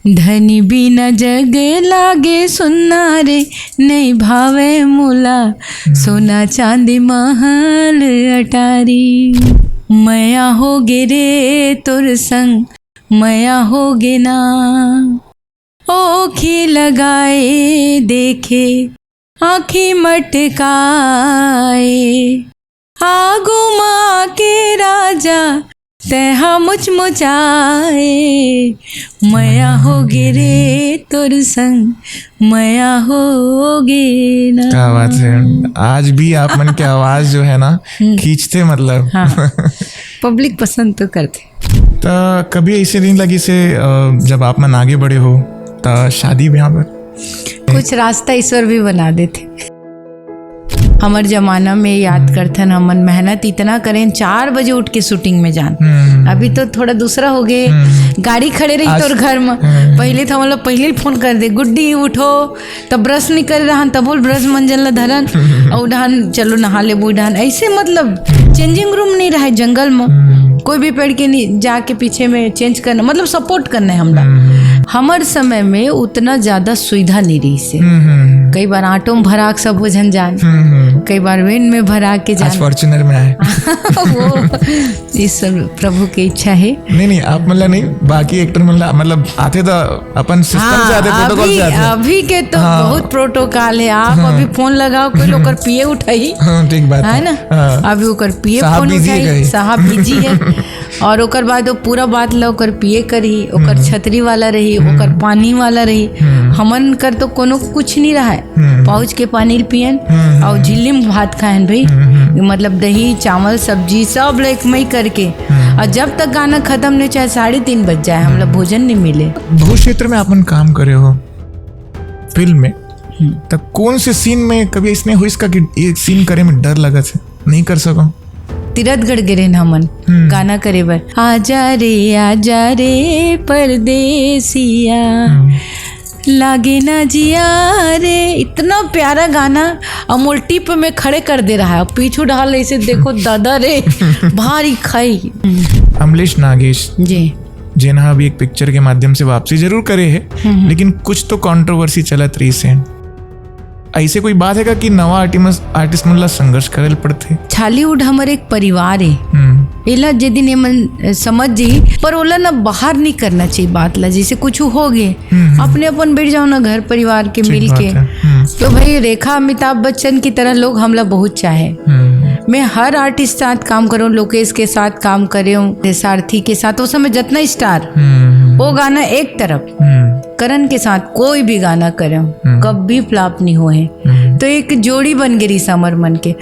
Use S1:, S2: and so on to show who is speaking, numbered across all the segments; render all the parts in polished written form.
S1: धनी बिना जग लागे सुन्ना रे, नहीं भावे मोला सोना चांदी महल अटारी। मया होगे रे तोर संग, मया होगे ना, ओखी लगाए देखे आँखी मटकाए, आगू माँ के राजा तैहा मुचमुचाए। मया होगे रे तोर संग, मया होगे ना।
S2: क्या बात है, आज भी आप मन की आवाज जो है ना खींचते, मतलब
S1: हाँ, पब्लिक पसंद तो करते।
S2: तो कभी ऐसे नहीं लगी से जब आप मन आगे बढ़े हो तो शादी ब्याह पर
S1: कुछ रास्ता ईश्वर भी बना देते। हमार जमाना में याद करथन, हमन मेहनत इतना करें, 4 बजे उठ के शूटिंग में जान। अभी तो थोड़ा दूसरा हो गए, गाड़ी खड़े रही तोर घर में। पहले तो हम लोग पहले फोन कर दे, गुड्डी उठो, तब ब्रश नहीं कर रहा तब बोल ब्रश मंजन ला धरन और उड़ान चलो नहा ले बुढ़ान। ऐसे मतलब चेंजिंग रूम नहीं रहा है जंगल में, कोई भी पेड़ के नहीं जाके पीछे में चेंज करना, मतलब सपोर्ट करना है हमरा। हमार समय में उतना ज्यादा सुविधा नहीं रही से। कई बार ऑटो में भरा के सब हो जान, कई बार वेन में भरा के जान,
S2: फॉर्च्यूनर में आए।
S1: वो इस सब प्रभु की इच्छा है।
S2: नहीं आप मतलब नहीं, बाकी एक्टर मतलब आते तो अपन सिस्टम से आते, प्रोटोकॉल से आते।
S1: अभी के तो बहुत प्रोटोकॉल है। आप अभी फोन लगाओ, कोई लोग पिए उठाई,
S2: ठीक बात
S1: है ना। अभी ओकर पिए फोन उठाई, साहब बिजी है, और ओकर बाद वो पूरा बात ला ओकर पिए करी, ओकर छतरी वाला रही, ओकर पानी वाला रही। हमन कर तो कोनो कुछ नहीं रहा है, पाउच के पानी पियन और झिल्ली में भात खाएन भाई, मतलब दही चावल सब्जी सब लाइक मई करके। और जब तक गाना खत्म नहीं, चाहे 3:30 बज जाए, हम लोग भोजन नहीं मिले।
S2: बहुत क्षेत्र में अपन काम करे हो फिल्म में, तब कौन से सीन में कभी इसने हुई इसका कि एक सीन करे में डर लगा से नहीं कर सको?
S1: तीरथगढ़ गिरे न हमन गाना करे बर, आजा रे परदेसिया लागे ना जिया रे, इतना प्यारा गाना। अमोल टिप में खड़े कर दे रहा है, पीछू ढाल ऐसे देखो दादा रे भारी खाई।
S2: अमलेश नागेश
S1: जी
S2: जिन्हा भी एक पिक्चर के माध्यम से वापसी जरूर करे है, लेकिन कुछ तो कंट्रोवर्सी चलत रही से। ऐसे कोई बात है कि नवा आर्टिस्ट मतलब संघर्ष करे पड़ते? छालीवुड
S1: हमारे एक परिवार है, एला यदि ने समझ जी, पर ओला ना बाहर नहीं करना चाहिए बात ला। जैसे कुछ हो गए अपने अपन बैठ जाओ ना घर परिवार के मिल के। तो भाई रेखा अमिताभ बच्चन की तरह लोग हमला बहुत चाहे। मैं हर आर्टिस्ट साथ काम करूँ, लोकेश के साथ काम करूँ, सारथी के साथ, उस समय जितना स्टार वो गाना एक तरफ, करण के साथ कोई भी गाना करें कभी फ्लॉप नहीं हुए, तो एक जोड़ी बन गई समर मन के।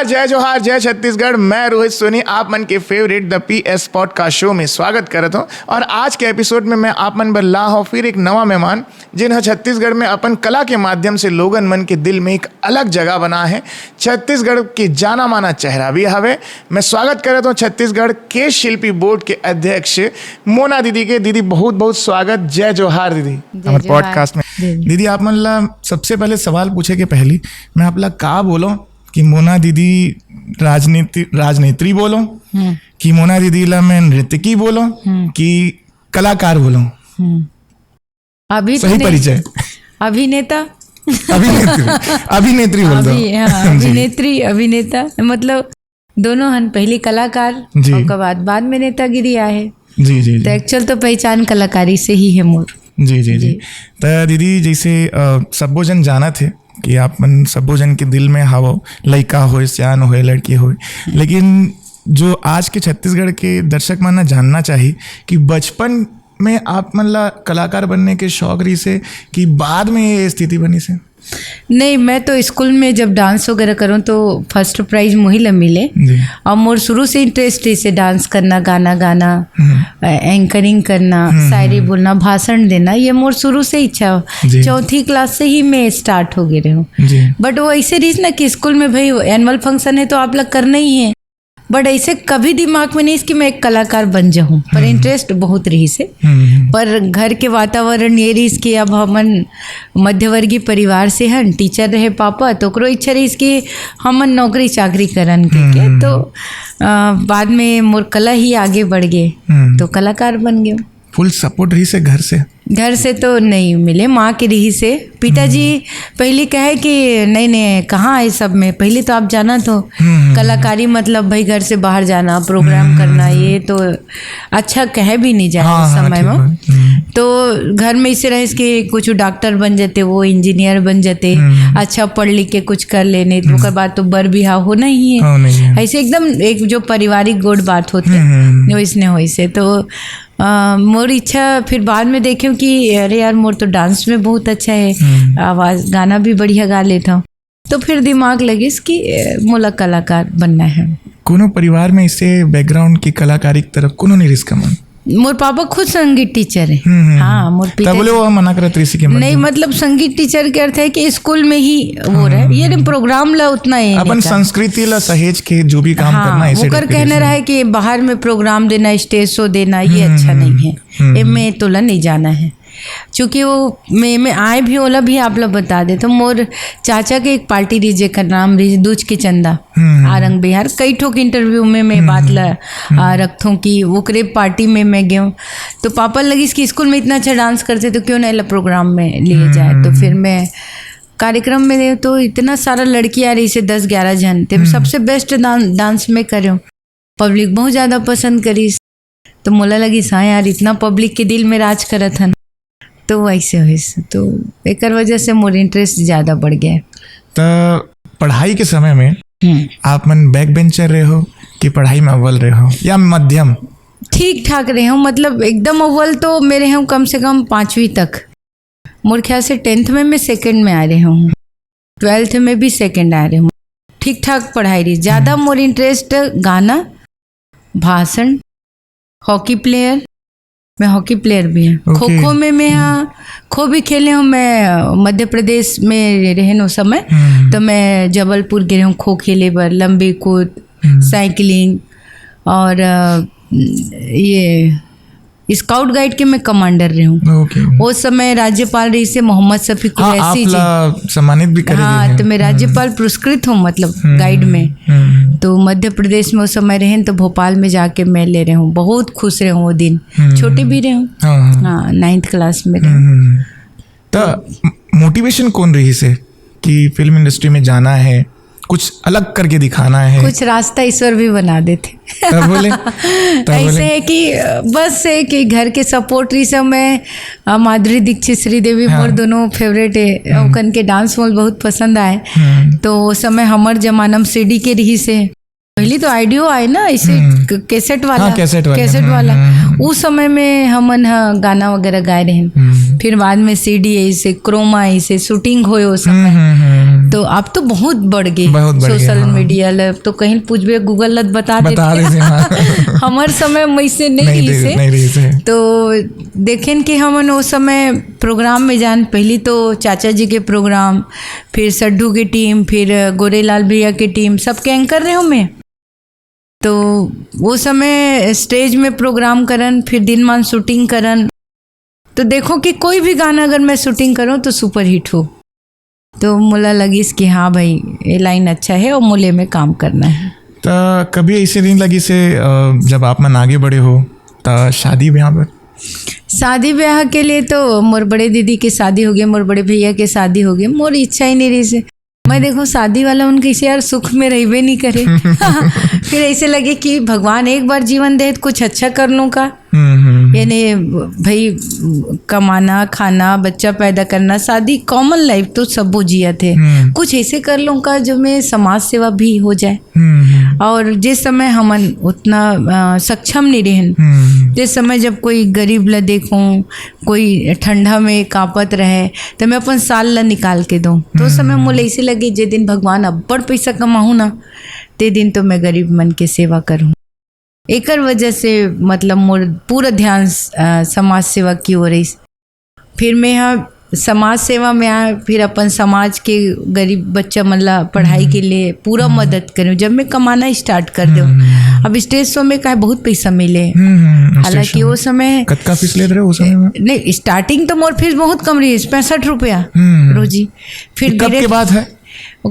S2: जय जोहार, जय छत्तीसगढ़। मैं रोहित सोनी आप मन के favourite the PS podcast show में स्वागत करता हूँ। और आज के एपिसोड में मैं आप मन बर ला हूँ फिर एक नवा मेहमान, जिन्हें छत्तीसगढ़ में अपन कला के माध्यम से लोगन मन के दिल में एक अलग जगह बना है। छत्तीसगढ़ के जाना माना चेहरा भी हवे। मैं स्वागत करता हूँ छत्तीसगढ़ के शिल्पी बोर्ड के अध्यक्ष मोना दीदी के। दीदी बहुत बहुत स्वागत, जय जोहार दीदी हमारे पॉडकास्ट में। दीदी आप मन ला सबसे पहले सवाल पूछे के पहले मैं आप ला का बोलो कि मोना दीदी राजनेत्री बोलो कि मोना दीदी ला मैं नृत्यकी बोलो कि कलाकार बोलो?
S1: अभी
S2: सही परिचय?
S1: अभिनेता
S2: अभिनेत्री बोल दो।
S1: अभिनेत्री अभिनेता मतलब दोनों हन। पहले कलाकार और बाद में नेतागिरी आए।
S2: जी
S1: तो एक्चुअल तो पहचान कलाकारी से ही है मोर।
S2: जी तो दीदी जैसे सबो जन जाना थे कि आप मन सबो जन के दिल में हवो, लड़का हो सियान हो लड़की हो, लेकिन जो आज के छत्तीसगढ़ के दर्शक मन जानना चाहिए कि बचपन में आप मन ला कलाकार बनने के शौक रही से कि बाद में ये स्थिति बनी से?
S1: नहीं, मैं तो स्कूल में जब डांस वगैरह करूँ तो फर्स्ट प्राइज मुही ला मिले। और मोर शुरू से इंटरेस्ट है इसे डांस करना, गाना गाना, एंकरिंग करना, शायरी बोलना, भाषण देना, ये मोर शुरू से इच्छा। 4th क्लास से ही मैं स्टार्ट हो गए हूँ। बट वो ऐसे रही ना कि स्कूल में भाई एनुअल फंक्शन है तो आप लोग करना ही है, बट ऐसे कभी दिमाग में नहीं कि मैं एक कलाकार बन जाऊँ। पर इंटरेस्ट बहुत रही से। पर घर के वातावरण ये रही कि अब हमन मध्यवर्गीय परिवार से हन, टीचर रहे पापा, तो ओकरो इच्छा रही कि हमन नौकरी चाकरी करन के तो बाद में मोर कला ही आगे बढ़ गए तो कलाकार बन गए।
S2: फुल सपोर्ट रही से घर
S1: से तो नहीं मिले, माँ के रही से। पिताजी पहले कहे कि नहीं नहीं कहाँ है सब में, पहले तो आप जाना तो कलाकारी मतलब भाई घर से बाहर जाना, प्रोग्राम करना, ये तो अच्छा कह भी नहीं जाए उस समय में। तो घर में इसे रहे कि कुछ डॉक्टर बन जाते, वो इंजीनियर बन जाते, अच्छा पढ़ लिख के कुछ कर लेने, तो उसके बाद तो बर बिहा होना ही है। ऐसे एकदम एक जो पारिवारिक गोड़ बात होते वैसने हो से। तो मोर इच्छा फिर बाद में देखे कि अरे यार मोर तो डांस में बहुत अच्छा है, आवाज़ गाना भी बढ़िया गा लेता हूँ। तो फिर दिमाग लगे कि मोला कलाकार बनना है।
S2: कोनो परिवार में इसे बैकग्राउंड की कलाकारी की तरफ कोनो नहीं रिस्क मन।
S1: मोर पापा खुद संगीत टीचर है। हाँ, मोर पिता
S2: बोले वो मना करत रही
S1: नहीं, मतलब संगीत टीचर के अर्थ है कि स्कूल में ही वो रहे, ये प्रोग्राम ला उतना है
S2: अपन संस्कृति ला सहेज के जो भी काम करना है।
S1: वो कर कहना रहा है कि बाहर में प्रोग्राम देना, स्टेज शो देना, ये अच्छा नहीं है, में तोला नहीं जाना है। चूँकि वो मैं आए भी ओला भी आप लोग बता दे। तो मोर चाचा के एक पार्टी रही जेकर नाम रही दूज के चंदा, आरंग बिहार। कई ठोक इंटरव्यू में मैं बात ला रखूँ कि ओकरे पार्टी में मैं गया, तो पापा लगी कि स्कूल में इतना अच्छा डांस करते तो क्यों नहीं प्रोग्राम में लिए जाए। तो फिर मैं कार्यक्रम में तो इतना सारा लड़की आ रही से 10-11 जन, तो सबसे बेस्ट डांस में करूँ, पब्लिक बहुत ज़्यादा पसंद करी। तो मोला लगी सा यार इतना पब्लिक के दिल में राज करत हन, तो वैसे वैसे तो एक वजह से मोर इंटरेस्ट ज़्यादा बढ़ गया।
S2: तो पढ़ाई के समय में आप मन बैक बेंचर रहे हो कि पढ़ाई में अव्वल रहे हो या मध्यम?
S1: ठीक ठाक रहे हूँ, मतलब एकदम अव्वल तो मेरे हूँ कम से कम 5वीं तक। मोर ख्याल से 10th में मैं सेकंड में आ रही हूँ, 12th में भी सेकंड आ रही हूँ। ठीक ठाक पढ़ाई रही। ज़्यादा मोर इंटरेस्ट गाना, भाषण, हॉकी प्लेयर। मैं हॉकी प्लेयर भी हूँ। खो खो में मैं खो भी खेले हूँ। मैं मध्य प्रदेश में रहे उस समय, तो मैं जबलपुर गए हूँ खो खेले पर, लंबी कूद, साइकिलिंग, और ये स्काउट गाइड के मैं कमांडर रही हूँ। उस समय राज्यपाल रही से मोहम्मद शफी कुरैशी जी,
S2: सम्मानित भी करे।
S1: हाँ, तो मैं राज्यपाल पुरस्कृत हूँ, मतलब गाइड में। तो मध्य प्रदेश में उस समय रहे, तो भोपाल में जाके मैं ले रही हूँ। बहुत खुश रहे हूँ वो दिन, छोटे भी रहे हूँ। हाँ, 9th क्लास में रहे।
S2: तो मोटिवेशन कौन रही से कि फिल्म इंडस्ट्री में जाना है, कुछ अलग करके दिखाना है?
S1: कुछ रास्ता ईश्वर भी बना देते।
S2: बोले
S1: ऐसे है कि बस है कि घर के सपोर्ट रही सब में। माधुरी दीक्षित, श्रीदेवी मोर दोनों फेवरेट है। उनके के डांस मोल बहुत पसंद आए। तो उस समय हमर जमानम सीडी के रही से पहले तो ऑडियो आए ना, ऐसे कैसेट वाला उस समय में हमन गाना वगैरह गाए रहे। फिर बाद में सीडी ऐसे क्रोमा ऐसे शूटिंग होए उस समय। तो अब तो बहुत बढ़ गए सोशल मीडिया ल, तो कहीं पूछबे गूगल लत बता देते। हमारे समय वैसे नहीं रही से। तो देखें कि हमन उस समय प्रोग्राम में जान, पहली तो चाचा जी के प्रोग्राम, फिर सड्डू की टीम, फिर गोरेलाल भैया की टीम, सबके एंकर रहे हूँ मैं। तो वो समय स्टेज में प्रोग्राम करन, फिर दिन मान शूटिंग करन। तो देखो कि कोई भी गाना अगर मैं शूटिंग करूँ तो सुपर हिट हो। तो मुला लगी कि हाँ भाई ये लाइन अच्छा है और मूल्य में काम करना है।
S2: तो कभी ऐसे नहीं लगी से जब आप मन आगे बढ़े हो तो शादी ब्याह पर?
S1: शादी ब्याह के लिए तो मोर बड़े दीदी की शादी हो गई, मोर बड़े भैया की शादी हो गई। मोर इच्छा ही नहीं रही से। मैं देखो शादी वाला उनके से यार सुख में रहबे नहीं करे। फिर ऐसे लगे कि भगवान एक बार जीवन दे तो कुछ अच्छा कर लूँ का। यानी भाई कमाना, खाना, बच्चा पैदा करना, शादी कॉमन लाइफ तो सब वो जिया थे। कुछ ऐसे कर लूँ का जो में समाज सेवा भी हो जाए। और जिस समय हमन उतना सक्षम नहीं रहन, जिस समय जब कोई गरीब ला देखूं, कोई ठंडा में कांपत रहे, तो मैं अपन साल ला निकाल के दूँ। तो उस समय मुझे ऐसे लगे जे दिन भगवान अब्बड़ पैसा कमाऊँ ना, ते दिन तो मैं गरीब मन के सेवा करूँ। एकर वजह से मतलब मोर पूरा ध्यान समाज सेवा की हो रही। फिर मैं यहाँ समाज सेवा में आया, फिर अपन समाज के गरीब बच्चा मतलब पढ़ाई के लिए पूरा मदद करूँ। जब मैं कमाना स्टार्ट कर दूँ, अब स्टेज शो में का बहुत पैसा मिले, हालांकि वो समय
S2: कतका फीस ले रहे हो उस समय में?
S1: नहीं, स्टार्टिंग तो मोर फीस बहुत कम रही, 65 रुपया रोजी। फिर
S2: कब के बाद है?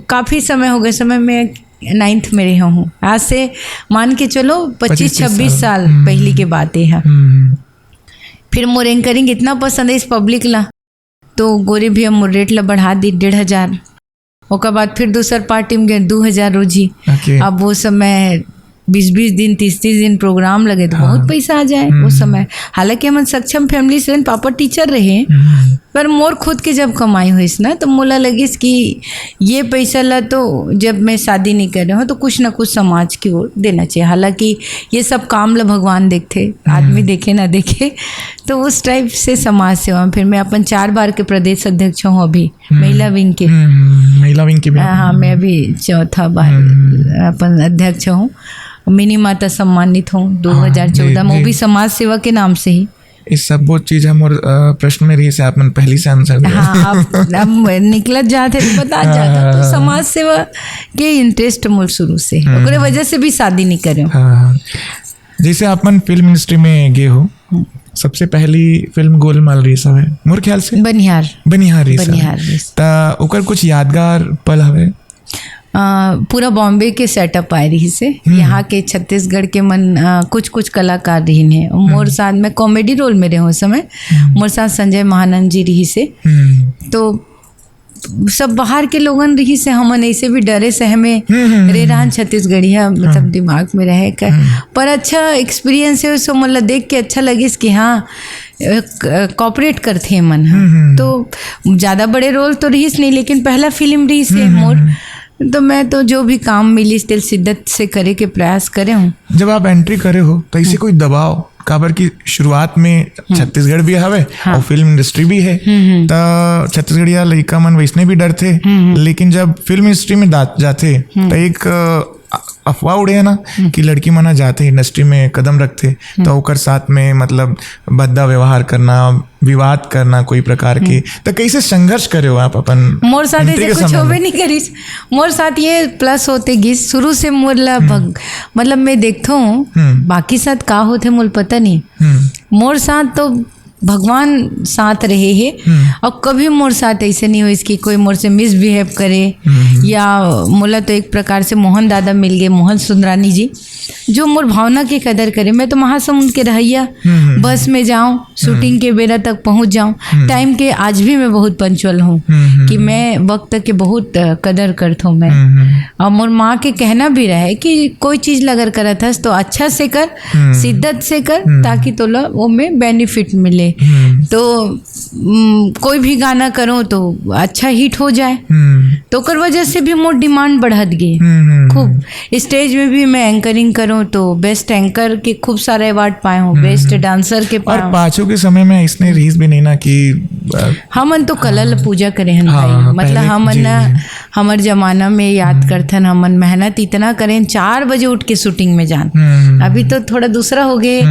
S1: काफ़ी समय हो गए। समय में 9th में रहा हूँ, आज से मान के चलो 25-26 साल पहले की बातें हैं। फिर मोर एंकरिंग इतना पसंद है इस पब्लिक ला, तो गोरे भी हम रेट ला बढ़ा दी 1,500। ओकर बाद फिर दूसर पार्टी में गए 2,000 रोजी। अब वो समय 20-20 दिन 30-30 दिन प्रोग्राम लगे तो बहुत पैसा आ जाए वो समय। हालांकि हम सक्षम फैमिली से, पापा टीचर रहे, पर मोर खुद के जब कमाई हुई ना तो मोला लगिस कि ये पैसा ला तो जब मैं शादी नहीं कर रहा हूँ तो कुछ ना कुछ समाज की ओर देना चाहिए। हालांकि ये सब काम ला भगवान देखते, आदमी देखे ना देखे, तो उस टाइप से समाज सेवा। फिर मैं अपन 4 बार के प्रदेश अध्यक्ष हूँ अभी महिला विंग के।
S3: महिला विंग के
S1: हाँ, मैं अभी 4था बार अपन अध्यक्ष हूँ। मिनी माता सम्मानित हूँ 2014 में, वो भी समाज सेवा के नाम से ही।
S3: इस सब वो चीज हम और प्रश्न में रही से आप मन पहली से आंसर दिया।
S1: हाँ, अब निकलत जाते तो बता जाता। तो समाज सेवा के इंटरेस्ट मूल शुरू से, ओकरे वजह से भी शादी नहीं करे।
S3: जैसे आप मन फिल्म इंडस्ट्री में गए हो, सबसे पहली फिल्म गोलमाल रही सब है मोर ख्याल से बनिहार रही ता ओकर कुछ यादगार पल हवे।
S1: पूरा बॉम्बे के सेटअप आए रही से, यहाँ के छत्तीसगढ़ के मन कुछ कुछ कलाकार रही है। मोर साथ में कॉमेडी रोल में रहे उस समय, मोर साथ संजय महानंद जी रही से। तो सब बाहर के लोगन रही से, हमन ऐसे भी डरे सहमे रेरान छत्तीसगढ़िया मतलब दिमाग में रहे कर। पर अच्छा एक्सपीरियंस है उसको, मतलब देख के अच्छा लगिस कि हाँ कॉपरेट करते मन। तो ज़्यादा बड़े रोल तो रहीस नहीं, लेकिन पहला फिल्म रही से मोर, तो मैं तो जो भी काम मिली दिल शिद्दत से करे के प्रयास करे हूँ।
S3: जब आप एंट्री करे हो तो इसे कोई दबाव काबर की शुरुआत में छत्तीसगढ़ भी हवे और फिल्म इंडस्ट्री भी है, तो छत्तीसगढ़िया लड़का मन वैसने भी डर थे। लेकिन जब फिल्म इंडस्ट्री में जाते तो एक अफवाह उड़े है ना कि लड़की मना जाते इंडस्ट्री में कदम रखते तो ओकर साथ में मतलब भद्दा व्यवहार करना, विवाद करना कोई प्रकार के। तो कैसे संघर्ष करे हो आप अपन?
S1: मोर साथ ऐसे कुछ होवे नहीं करीस। मोर साथ ये प्लस होते गिस शुरू से मोर मतलब मैं देखता हूँ, बाकी साथ का होते मोल पता नहीं। मोर साथ तो भगवान साथ रहे हैं, और कभी मोर साथ ऐसे नहीं हो इसकी कोई मोर से मिसबिहेव करे, या मोला तो एक प्रकार से मोहन दादा मिल गए, मोहन सुंदरानी जी, जो मोर भावना की कदर करे। मैं तो महासमुंद के रहिया, बस में जाऊं, शूटिंग के बेरा तक पहुंच जाऊं टाइम के। आज भी मैं बहुत पंचुअल हूँ कि मैं वक्त के बहुत कदर करता हूँ मैं। और मोर माँ के कहना भी रहे कि कोई चीज़ अगर करत हस तो अच्छा से कर, शिद्दत से कर, ताकि तोला वो में बेनिफिट मिले। तो कोई भी गाना करो तो अच्छा हिट हो जाए। तो कर वजह से भी मोर डिमांड बढ़त गई खूब। स्टेज में भी मैं एंकरिंग करूं तो बेस्ट एंकर के खूब सारे अवार्ड पाए हूँ, बेस्ट डांसर के पाए।
S3: और पाछू के समय में इसने रीस भी नहीं ना कि
S1: हमन तो कलल पूजा करे हैं भाई। मतलब हमन हमार जमाना में याद करथन, हमन मेहनत इतना करें 4 बजे उठ के शूटिंग में जान। अभी तो थोड़ा दूसरा हो गए,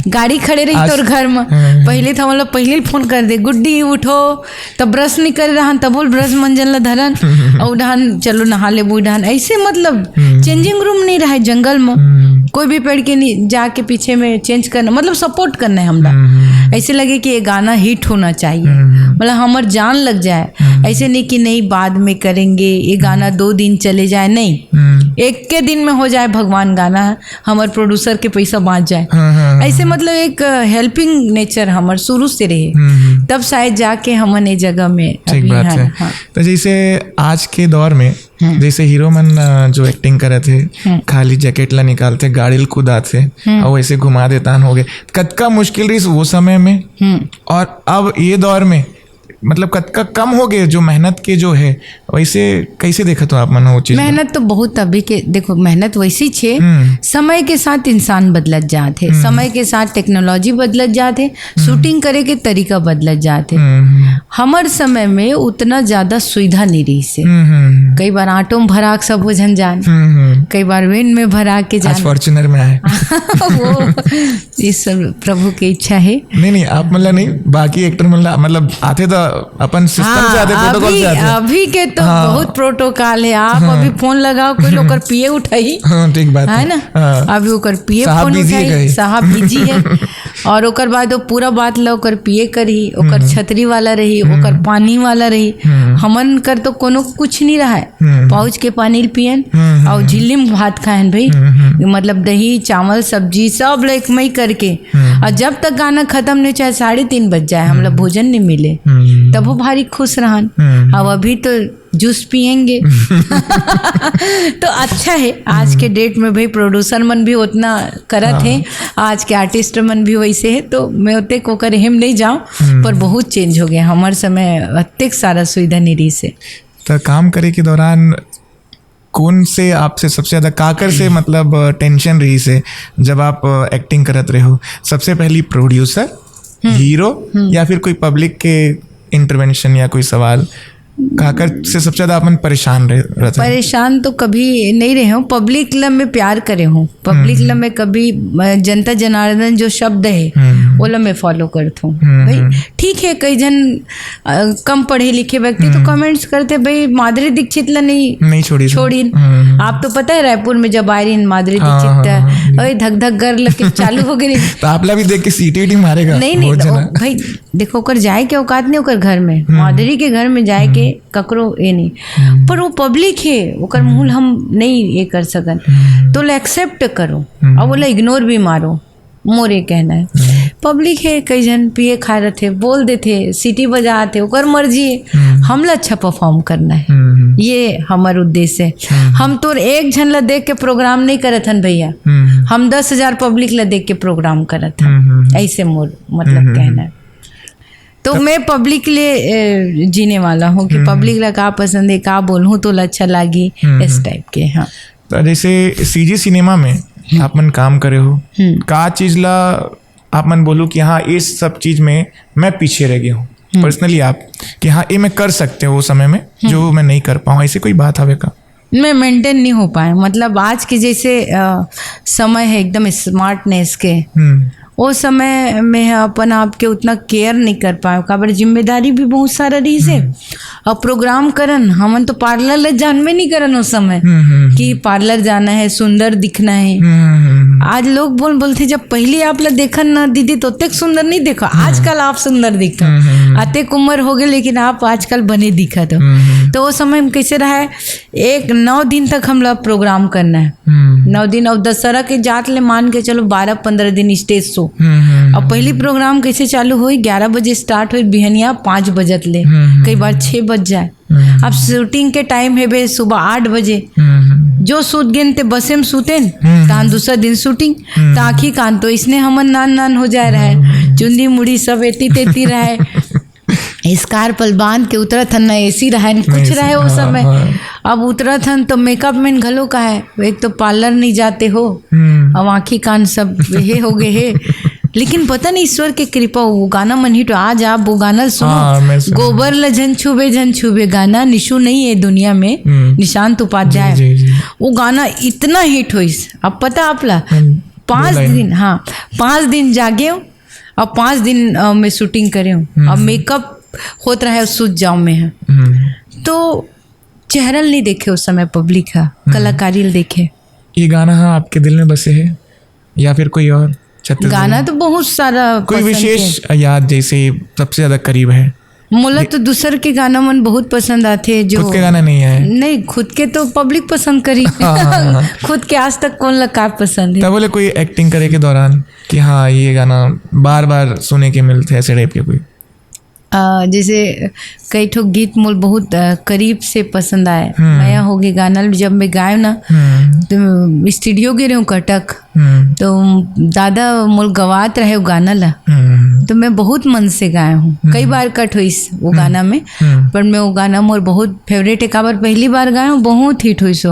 S1: गाड़ी खड़े रही तो घर में पहले तो हम लोग पहले फोन कर दे, गुड्डी उठो, तब ब्रश नहीं कर रहा तब बोल ब्रश मंजन ला धरन और उड़ान चलो नहा ले बूढ़ान। ऐसे मतलब चेंजिंग रूम नहीं रहा है जंगल में, कोई भी पेड़ के नहीं जाके पीछे में चेंज करना, मतलब सपोर्ट करना है हमरा। ऐसे लगे कि ये गाना हिट होना चाहिए, मतलब हमार जान लग जाए। ऐसे नहीं कि नहीं बाद में करेंगे, ये गाना 2 दिन चले जाए, नहीं, एक के दिन में हो जाए भगवान गाना, हमार प्रोड्यूसर के पैसा बाँच जाए। ऐसे मतलब एक हेल्पिंग नेचर हमार शुरू से रहे, तब शायद जाके हमन ये जगह में
S3: ठीक बात है। हाँ। तो जैसे आज के दौर में जैसे हीरो मन जो एक्टिंग करे थे खाली जैकेट ला निकालते, गाड़ी कूदाते और वैसे घुमा देता हो गए, कतका मुश्किल रही वो समय में। और अब ये दौर में मतलब कतका कम हो गए जो मेहनत के जो है, वैसे कैसे देखा तो आप मन वो चीज?
S1: मेहनत तो बहुत अभी के देखो, मेहनत वैसी छे, समय के साथ इंसान बदलत जाते, समय के साथ टेक्नोलॉजी बदलत जाते, शूटिंग करे के तरीका बदलत जाते। हमार समय में उतना ज्यादा सुविधा नहीं रही से। कई बार ऑटो में भरा के सब हो जान, कई बार वेन में भरा के जान,
S3: फॉर्च्यूनर में आए
S1: वो इस प्रभु की इच्छा है।
S3: नहीं आप मतलब नहीं, बाकी एक्टर मतलब आते तो अपन सिस्टम से आते, प्रोटोकॉल से आते।
S1: अभी के तो बहुत प्रोटोकॉल है। आप अभी फोन लगाओ, कोई लोग पिए उठाई,
S3: ठीक बात
S1: है ना। अभी ओकर पिए फोन उठाई, साहब बिजी है। और ओकर बाद वो पूरा बात ला ओकर पिए कर ही, ओकर छतरी वाला रही, ओकर पानी वाला रही। हमन कर तो कोनो कुछ नहीं रहा है, पाउच के पानी पियन और झिल्ली में भात खाएन भाई, मतलब दही चावल सब्जी सब लाइक मई करके। और जब तक गाना खत्म नहीं, चाहे 3:30 बज जाए, हम लोग भोजन नहीं मिले तब वो भारी खुश रहन। अब अभी तो जूस पियेंगे तो अच्छा है। आज के डेट में भाई प्रोड्यूसर मन भी उतना करत है, आज के आर्टिस्ट मन भी वैसे है, तो मैं उतने को कर हम नहीं जाऊँ, पर बहुत चेंज हो गया हमारे समय, अत्यधिक सारा सुविधा निरी से।
S3: तो काम करे के दौरान कौन से आपसे सबसे ज़्यादा काकर से मतलब टेंशन रही से जब आप एक्टिंग करत रहे हो? सबसे पहली प्रोड्यूसर, हीरो, या फिर कोई पब्लिक के इंटरवेंशन या कोई सवाल? काकर से सबसे ज्यादा अपन परेशान रहते?
S1: परेशान तो कभी नहीं रहे हूँ, पब्लिक लब में प्यार करे हूँ, पब्लिक लब में कभी जनता जनार्दन जो शब्द है वो लब में फॉलो करता हूँ। भाई ठीक है, कई जन कम पढ़े लिखे व्यक्ति तो कमेंट्स करते भाई माधुरी दीक्षित ला नहीं छोड़ी। आप तो पता है रायपुर में जब आई रही माधुरी दीक्षित, अरे धक धक कर लगे चालू हो गई।
S3: तो आप ला भी देख के सीटी मारेगा?
S1: नहीं भाई देखो, ओकर जाए के औकात नहीं, ओकर घर में माधुरी के घर में जाए के ककरो ये नहीं, पर वो पब्लिक है, ओकर मूल हम नहीं ये कर सकन, तो एक्सेप्ट करो और बोला इग्नोर भी मारो, मोर ये कहना है। पब्लिक है, कई जन पिए खा रहे थे, बोल देते, सीटी बजाते, ओकर मर्जी है, हमला अच्छा परफॉर्म करना है, ये हमार उद्देश्य है। हम तो एक जन ला देख के प्रोग्राम नहीं करत हन भैया, हम 10,000 पब्लिक ला देख के प्रोग्राम करत हन, ऐसे मोर मतलब कहना है। तो मैं पब्लिक लिए जीने वाला हूँ कि पब्लिक ला का पसंद है, का बोलूँ तो अच्छा लागी, इस टाइप के। हाँ,
S3: तो जैसे सीजी सिनेमा में आप मन काम करे हो, का चीज ला आप मन बोलो कि हाँ इस सब चीज में मैं पीछे रह गया हूँ पर्सनली, आप कि हाँ ये मैं कर सकते हो वो समय में जो मैं नहीं कर पाऊँ, ऐसी कोई बात हवे का?
S1: मैं मेंटेन नहीं हो पाए, मतलब आज के जैसे समय है एकदम स्मार्टनेस के, वो समय में अपन आपके उतना केयर नहीं कर पाए, काबर जिम्मेदारी भी बहुत सारा रही से। और प्रोग्राम करन हमन तो पार्लर ले जानवे नहीं करन उस समय कि पार्लर जाना है, सुंदर दिखना है। आज लोग बोलते जब पहले आप ला देखन ना दीदी तो तक सुंदर नहीं देखा, आजकल आप सुंदर दिखा, आते उम्र हो गए लेकिन आप आजकल बने दिखा। तो वो समय में कैसे रहा है, 9 दिन तक हम लोग प्रोग्राम करना है, 9 दिन, और दशहरा के जात ले मान के चलो 12-15 दिन स्टेज शो। अब पहली प्रोग्राम कैसे चालू हुई, 11 बजे स्टार्ट हुई, बिहनिया 5 बजत ले, कई बार 6 बज जाए। अब शूटिंग के टाइम है बे सुबह 8 बजे, जो सूत गेन ते बसे में सूतेन तान दूसरा दिन शूटिंग, ताकि कान तो इसने हमन नान हो जाए रहा है, चुंदी मुड़ी सब एती तेती रहा है, स्कार्पल बांध के उतरत हन, ना एसी रहा कुछ रहे वो समय। अब उतरत हन तो मेकअप मैन घलो का है, एक तो पार्लर नहीं जाते हो, अब आँखी कान सब ये हो गए है, लेकिन पता नहीं ईश्वर के कृपा, वो गाना मन हिट आज आप वो गाना सुनो, गोबर ल जन छुबे गाना, निशु नहीं है दुनिया में, निशांत उपाध्याय, वो गाना इतना हिट हुई। अब पता आपला 5 दिन, हाँ 5 दिन जागे हूँ और 5 दिन मैं शूटिंग करे हूँ, अब मेकअप होता रहा है, सूझ जाऊँ मैं, तो चेहरा नहीं देखे उस समय पब्लिक का, कलाकारी देखे।
S3: ये गाना हाँ आपके दिल में बसे है या फिर कोई और?
S1: गाना तो बहुत सारा,
S3: कोई विशेष याद जैसे सबसे ज्यादा करीब है?
S1: मोला तो दूसर के गाना मन बहुत पसंद आते, जो
S3: खुद के गाना नहीं है।
S1: नहीं, खुद के तो पब्लिक पसंद करी खुद के आज तक कौन लगा पसंद है?
S3: तब बोले कोई एक्टिंग करे के दौरान कि हाँ ये गाना बार बार सुने के मिलते, ऐसे टाइप के कोई?
S1: जैसे कई ठो गीत मोल बहुत करीब से पसंद आए, मैं हो गए गाना जब मैं गाय ना तो स्टूडियो गिरे हूँ कटक, तो दादा मोल गवात रहे वो गाना ला, तो मैं बहुत मन से गाया हूँ, कई बार कट हुई वो गाना में, पर मैं वो गाना मोर बहुत फेवरेट है, काबर पहली बार गाया हूँ, बहुत हिट हुई सो।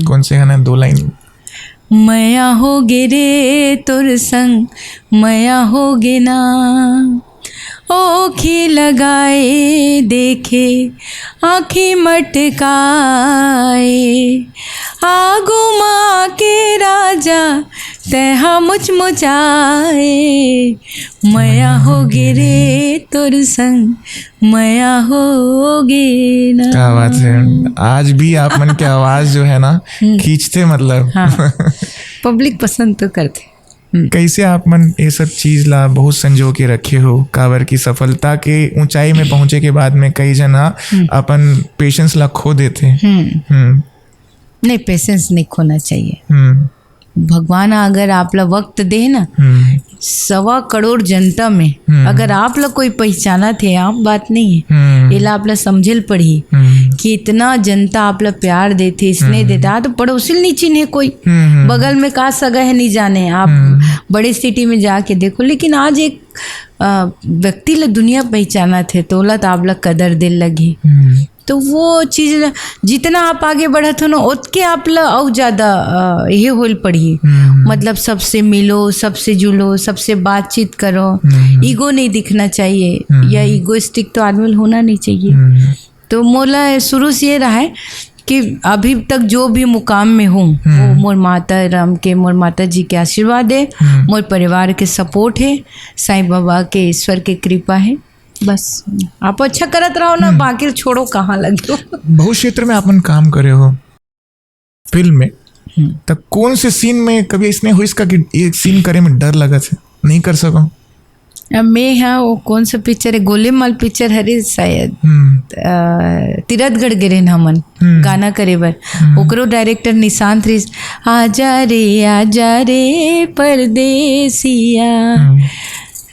S3: कौन से गाना? 2 लाइन।
S1: मया हो गे रे तोर संग, मया हो गे ना, ओखी लगाए देखे आँखी मटकाए, आगू माँ के राजा तैहा मुचमुचाए, मया हो गे रे तोर संग, मया हो गे ना।
S3: क्या बात है, आज भी आप मन की आवाज जो है ना खींचते, मतलब
S1: हाँ, पब्लिक पसंद तो करते।
S3: कैसे आप मन ये सब चीज ला बहुत संजो के रखे हो, काबर की सफलता के ऊंचाई में पहुंचे के बाद में कई जना अपन पेशेंस ला खो देते।
S1: नहीं, पेशेंस नहीं खोना चाहिए। भगवान अगर आप ला वक्त दे ना, 1.25 करोड़ जनता में अगर आप ला कोई पहचाना थे, आप बात नहीं है, इला आप ला समझल पड़ी कि इतना जनता आप ला प्यार देते, स्नेह देता। तो पड़ोसी नहीं चिन्हे कोई, बगल में का सगा है नहीं जाने, आप बड़े सिटी में जाके देखो। लेकिन आज एक व्यक्ति ला दुनिया पहचाना थे, तो ला तो आप ला कदर दिल लगी। तो वो चीज़ जितना आप आगे बढ़त हो ना, उतके आप ला और ज़्यादा ये होल पड़ी। मतलब सबसे मिलो, सबसे जुलो, सबसे बातचीत करो, ईगो नहीं दिखना चाहिए, या ईगोइस्टिक तो आदमी होना नहीं चाहिए। तो मोला शुरू से ये रहा है कि अभी तक जो भी मुकाम में हूँ वो मोर माता राम के, मोर माता जी के आशीर्वाद है, मोर परिवार के सपोर्ट है, साईं बाबा के, ईश्वर के कृपा है। बस आप अच्छा करत रहो ना, बाकी छोड़ो कहाँ लगे।
S3: बहुत क्षेत्र में आपन काम करे हो फिल्म में, तब कौन से सीन में कभी इसने हुई इसका कि एक सीन करे में डर लगा था नहीं कर सको?
S1: अब मैं हाँ, वो कौन सा पिक्चर है, गोलेमाल पिक्चर हरे शायद, तीरथगढ़ गिरे हमन गाना करे बर, ओकरो डायरेक्टर निशांत रिस, आजा रे परदेसिया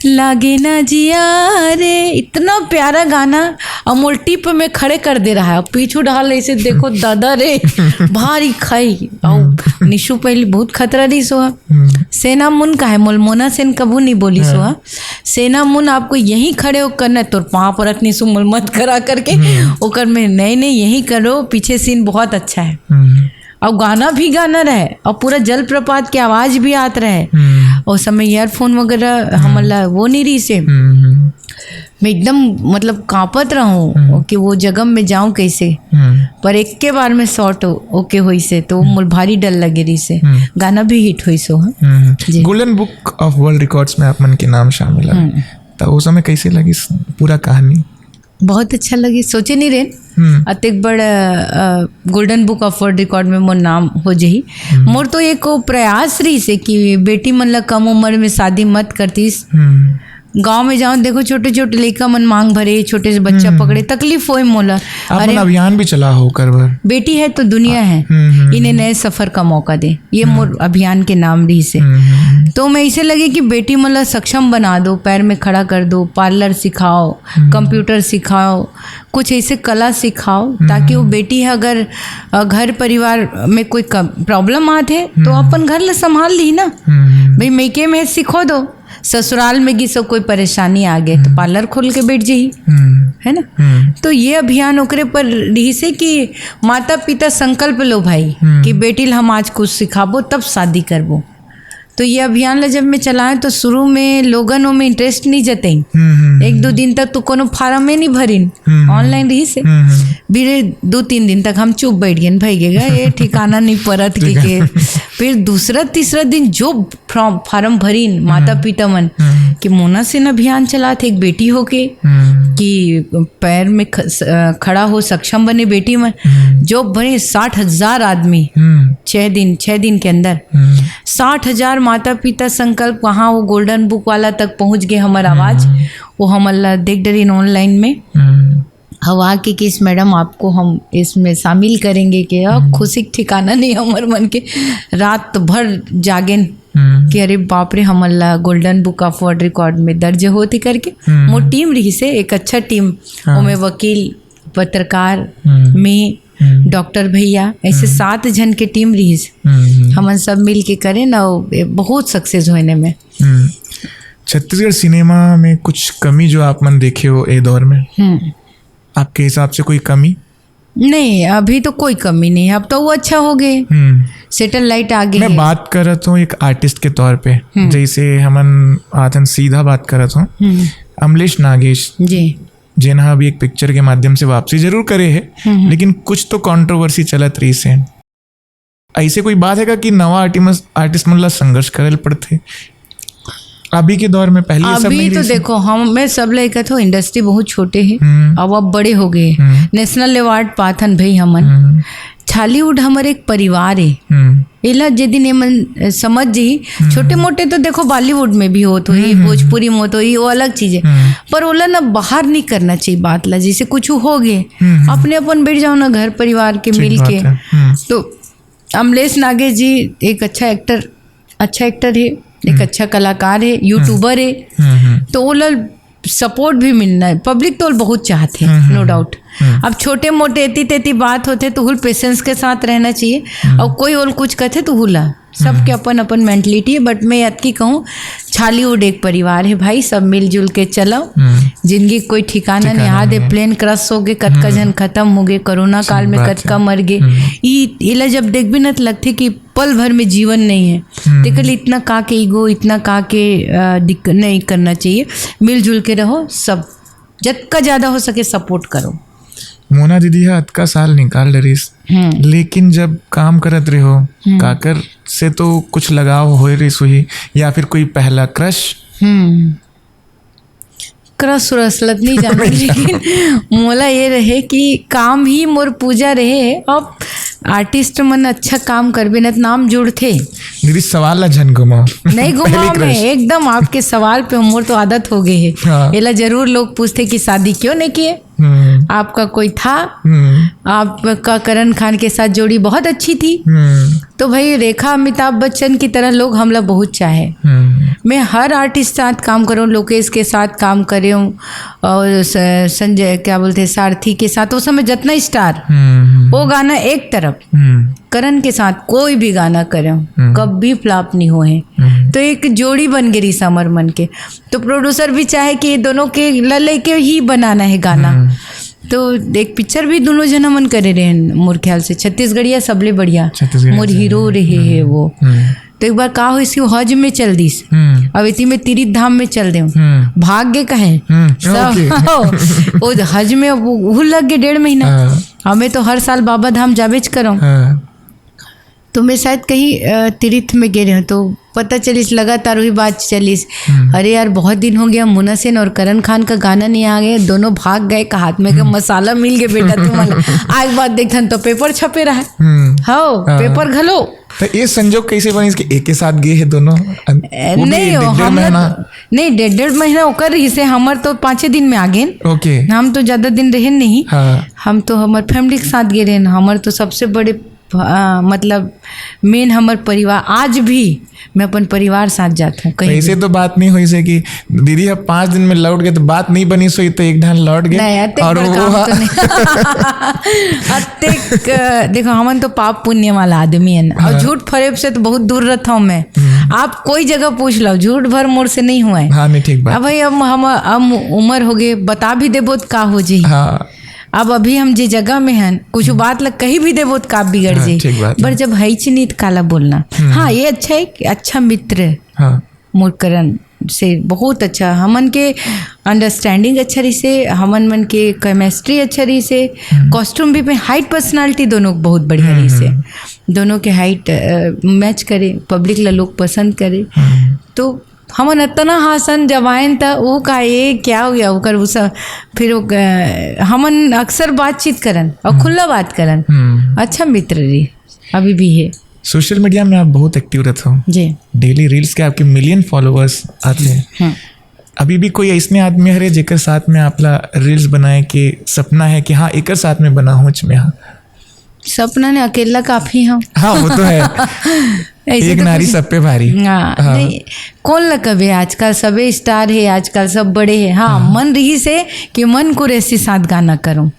S1: लागे ना जिया रे, इतना प्यारा गाना। और मोल्टी पे में खड़े कर दे रहा है, पीछू ढाल ऐसे देखो दादा रे भारी खाई। और निशु पहले बहुत खतरा रही सोहा, सेना मुन का है, मोलमोना सेन कबू नहीं बोली सोहा, सेना मुन आपको यहीं खड़े हो करना, तो पाँव पर रखनी सो मत करा करके ओकर में नहीं यहीं करो, पीछे सीन बहुत अच्छा है। और गाना भी गाना रहे, और पूरा जलप्रपात की आवाज़ भी आत रहे, और समय ईयरफोन वगैरह हमारा वो नहीं रही से, मैं एकदम मतलब कांपत रहूँ कि वो जगह में जाऊँ कैसे। पर एक के बार में शॉर्ट ओके हुई से, तो मुझे भारी डर लगे रही से। गाना भी हिट हुई सो।
S3: Golden book of world records में आप मन के नाम शामिल है, तो उस समय कैसे लगी पूरा कहानी?
S1: बहुत अच्छा लगी, सोचे नहीं रहे अतिक बड़ golden book of world record में मोर नाम हो जही। मोर तो एक प्रयास रही से कि बेटी मन ला कम उम्र में शादी मत करतीस। गांव में जाओ देखो, छोटे छोटे लड़का मन मांग भरे, छोटे से बच्चा पकड़े, तकलीफ होए मोला।
S3: अरे अभियान भी चला हो कर बर,
S1: बेटी है तो दुनिया है, इन्हें नए सफर का मौका दे, ये मोर अभियान के नाम रही से। तो मैं इसे लगे कि बेटी मतलब सक्षम बना दो, पैर में खड़ा कर दो, पार्लर सिखाओ, कंप्यूटर सिखाओ, कुछ ऐसे कला सिखाओ, ताकि वो बेटी है अगर घर परिवार में कोई प्रॉब्लम आते तो अपन घर ले संभाल ली ना। भाई मैके में सिखो दो, ससुराल में किसी कोई परेशानी आ गए तो पार्लर खोल के बैठ जाइए, है ना। तो ये अभियान ओकरे पर रही से कि माता पिता संकल्प लो भाई कि बेटी हम आज कुछ सिखाबो तब शादी करबो। तो ये अभियान ला जब मैं चलाएं तो शुरू में लोगनों में इंटरेस्ट नहीं जते, 1-2 दिन तक तो कोनो फार्म में नहीं भरिन, ऑनलाइन रही से। फिर 2-3 दिन तक हम चुप बैठ गए, भाईगेगा ये ठिकाना नहीं परत के। फिर दूसरा तीसरा दिन जो फार्म भरीन माता पिता मन कि मोना से अभियान चलाते, एक बेटी होके कि पैर में खड़ा हो, सक्षम बने बेटी मन, जो भरे 60,000 आदमी 6 दिन के अंदर 60,000 माता पिता संकल्प। वहाँ वो गोल्डन बुक वाला तक पहुँच गए हमारा आवाज़, वो हमारा देख डरीन ऑनलाइन में हवा की किस मैडम आपको हम इसमें शामिल करेंगे कि खुशी ठिकाना नहीं हमारे मन के। रात भर जागेन कि अरे बाप रे हमारा golden book of world record में दर्ज होती करके। वो टीम रही से एक अच्छा टीम, उसमें वकील, पत्रकार, मैं, डॉक्टर भैया, ऐसे 7 जन के टीम रही से हम सब मिल के करें ना, बहुत सक्सेस होने में।
S3: छत्तीसगढ़ सिनेमा में कुछ कमी जो आप मन देखे हो ए दौर में, आपके हिसाब से कोई कमी?
S1: नहीं, अभी तो कोई कमी नहीं, अब तो वो अच्छा हो गए, सैटेलाइट आ गए।
S3: मैं बात कर रहा हूँ एक आर्टिस्ट के तौर पे, जैसे हमन आतन सीधा बात कर रहा हूँ, अमलेश नागेश जी, जिन्हा भी एक पिक्चर के माध्यम से वापसी जरूर करे है, लेकिन कुछ तो कंट्रोवर्सी चलत रही से। ऐसे कोई बात है कि नवा आर्टिस्ट मतलब संघर्ष करे पड़ते अभी के दौर में? पहले
S1: अभी सब नहीं तो देखो, हम मैं सब लेकर तो इंडस्ट्री बहुत छोटे है, अब बड़े हो गए, नेशनल अवार्ड पाथन भाई हमन। छालीवुड हमारे एक परिवार है, इला जे दिन मन समझ जी छोटे मोटे तो देखो बॉलीवुड में भी होत हुई, भोजपुरी में होत हुई, वो अलग चीज है, पर ओला ना बाहर नहीं करना चाहिए बात ला। जैसे कुछ हो गए अपने अपन बैठ जाओ ना घर परिवार के मिल के। तो अमलेश नागे जी एक अच्छा एक्टर है, एक अच्छा कलाकार है, यूट्यूबर है, तो ओला सपोर्ट भी मिलना है। पब्लिक तो बहुत चाहते हैं, नो डाउट। अब छोटे मोटे एती तेती बात होते तो हुल पेशेंस के साथ रहना चाहिए। और कोई और कुछ कहते तो हुला, सबके अपन अपन मेंटलिटी है। बट मैं याद की कहूँ, छालीवुड एक परिवार है भाई, सब मिलजुल के चलो। जिंदगी कोई ठिकाना नहीं, आधे प्लेन क्रश हो गए, कतका जन खत्म हो गए, कोरोना काल में कतका मर गए। इला जब देख भी न लगते कि पल भर में जीवन नहीं है। देखल इतना का के ईगो, इतना का के दिक्कत नहीं करना चाहिए। मिलजुल के रहो, सब जितना ज़्यादा हो सके सपोर्ट करो।
S3: मोना दीदी है अतका साल निकाल रहीस, लेकिन जब काम करत रहे हो काकर से तो कुछ लगाव हो रहीस हुई, या फिर कोई पहला क्रश?
S1: क्रश उरसलत नहीं जाना, लेकिन मोला ये रहे कि काम ही मोर पूजा रहे। अब आर्टिस्ट मन अच्छा काम करबे न नाम जुड़थे।
S3: दीदी सवाल ला झन घुमाओ।
S1: नहीं घुमाओ, मैं एकदम आपके सवाल पे मोर तो आदत हो गई है।
S3: हाँ।
S1: एला जरूर लोग पूछते कि शादी क्यों नहीं किए, आपका कोई था? आपका करण खान के साथ जोड़ी बहुत अच्छी थी। तो भाई रेखा अमिताभ बच्चन की तरह लोग हमला बहुत चाहे। मैं हर आर्टिस्ट साथ काम करूँ, लोकेश के साथ काम करे हूँ, और संजय क्या बोलते सारथी के साथ, उस समय जितना स्टार वो गाना एक तरफ, करण के साथ कोई भी गाना करे कभी फ्लॉप नहीं हुए। तो एक जोड़ी बन गई समर मन के। तो प्रोड्यूसर भी चाहे कि दोनों के लले के ही बनाना है गाना। तो एक पिक्चर भी दोनों जना मन करे रहे, मोर ख्याल से छत्तीसगढ़िया सबले बढ़िया मोर हीरो रहे है वो। तो एक बार का हो इसकी हज में चल दीस, अब इतनी में तीर्थ धाम में चल दे, भाग गए कहे सब। वो हज में वो लग गए 1.5 महीना। हमें तो हर साल बाबा धाम जावेज करो। तो मैं शायद कहीं तीर्थ में गए रहे, तो पता चलिस लगातार वही बात चलिस, अरे यार बहुत दिन हो गया, मुन्ना सेन और करण खान का गाना नहीं आ गया, दोनों भाग गए का हाथ में का मसाला मिल गया बेटा तुम्हारा। आज बात देखन तो पेपर छपे रहा, हाँ पेपर घलो।
S3: तो ये संजोग कैसे बनी इसके एक के साथ गए हैं दोनों?
S1: नहीं नहीं 1.5 महीना ओकर रही से, हमर तो 5 दिन में आ गए।
S3: ओके,
S1: हम तो ज्यादा दिन रहे नहीं। हम तो हमार फैमिली के साथ गए रहे, हमार तो सबसे बड़े मतलब मेन हमार परिवार। आज भी मैं अपन परिवार साथ जाता हूँ कहीं।
S3: ऐसे तो बात नहीं हुई से कि दीदी अब 5 दिन में लौट गए तो बात नहीं बनी सोई, तो एक ढान लौट गए और वो
S1: देखो हमन तो पाप पुण्य वाला आदमी है ना, और झूठ फरेब से तो बहुत दूर रहता हूँ मैं। आप कोई जगह पूछ लो, झूठ भर मोर से नहीं हुआ है।
S3: हाँ नहीं ठीक बात।
S1: अब भाई हम उम्र हो गए, बता भी देबो तो का हो जी।
S3: हाँ
S1: अब अभी हम जे जगह में हैं, कुछ बात लग कहीं भी देबो तो का बिगड़ जाए। पर जब है नहीं तो काला बोलना। हाँ ये अच्छा है कि अच्छा मित्र मुरकरण से बहुत अच्छा, हमन के अंडरस्टैंडिंग अच्छा रही से, हमन मन के केमिस्ट्री अच्छा रही से, कॉस्ट्यूम भी पे हाइट पर्सनालिटी दोनों बहुत बढ़िया रही से, दोनों के हाइट मैच करे, पब्लिक ला लोग पसंद करे। तो हमन इतना हासन जवाइन था वो का ये क्या हो गया ओकर उसा। फिर हमन अक्सर बातचीत करन और खुला बात करन। अच्छा मित्र रही अभी भी है।
S3: सोशल मीडिया में आप बहुत एक्टिव रहते हो
S1: जी,
S3: डेली रील्स के आपके मिलियन फॉलोअर्स आते हैं। अभी भी कोई ऐसने आदमी है जेकर साथ में आपला रील्स बनाए के सपना है कि हाँ एक साथ में बना हूँ में? हाँ
S1: सपना ने अकेला काफी हूँ।
S3: हाँ वो तो है, एक नारी सब पे भारी।
S1: हाँ नहीं कौन ल कभी, आजकल सबे स्टार है, आजकल सब बड़े हैं। हाँ मन रही से कि मन को रेसी साथ गाना करूँ।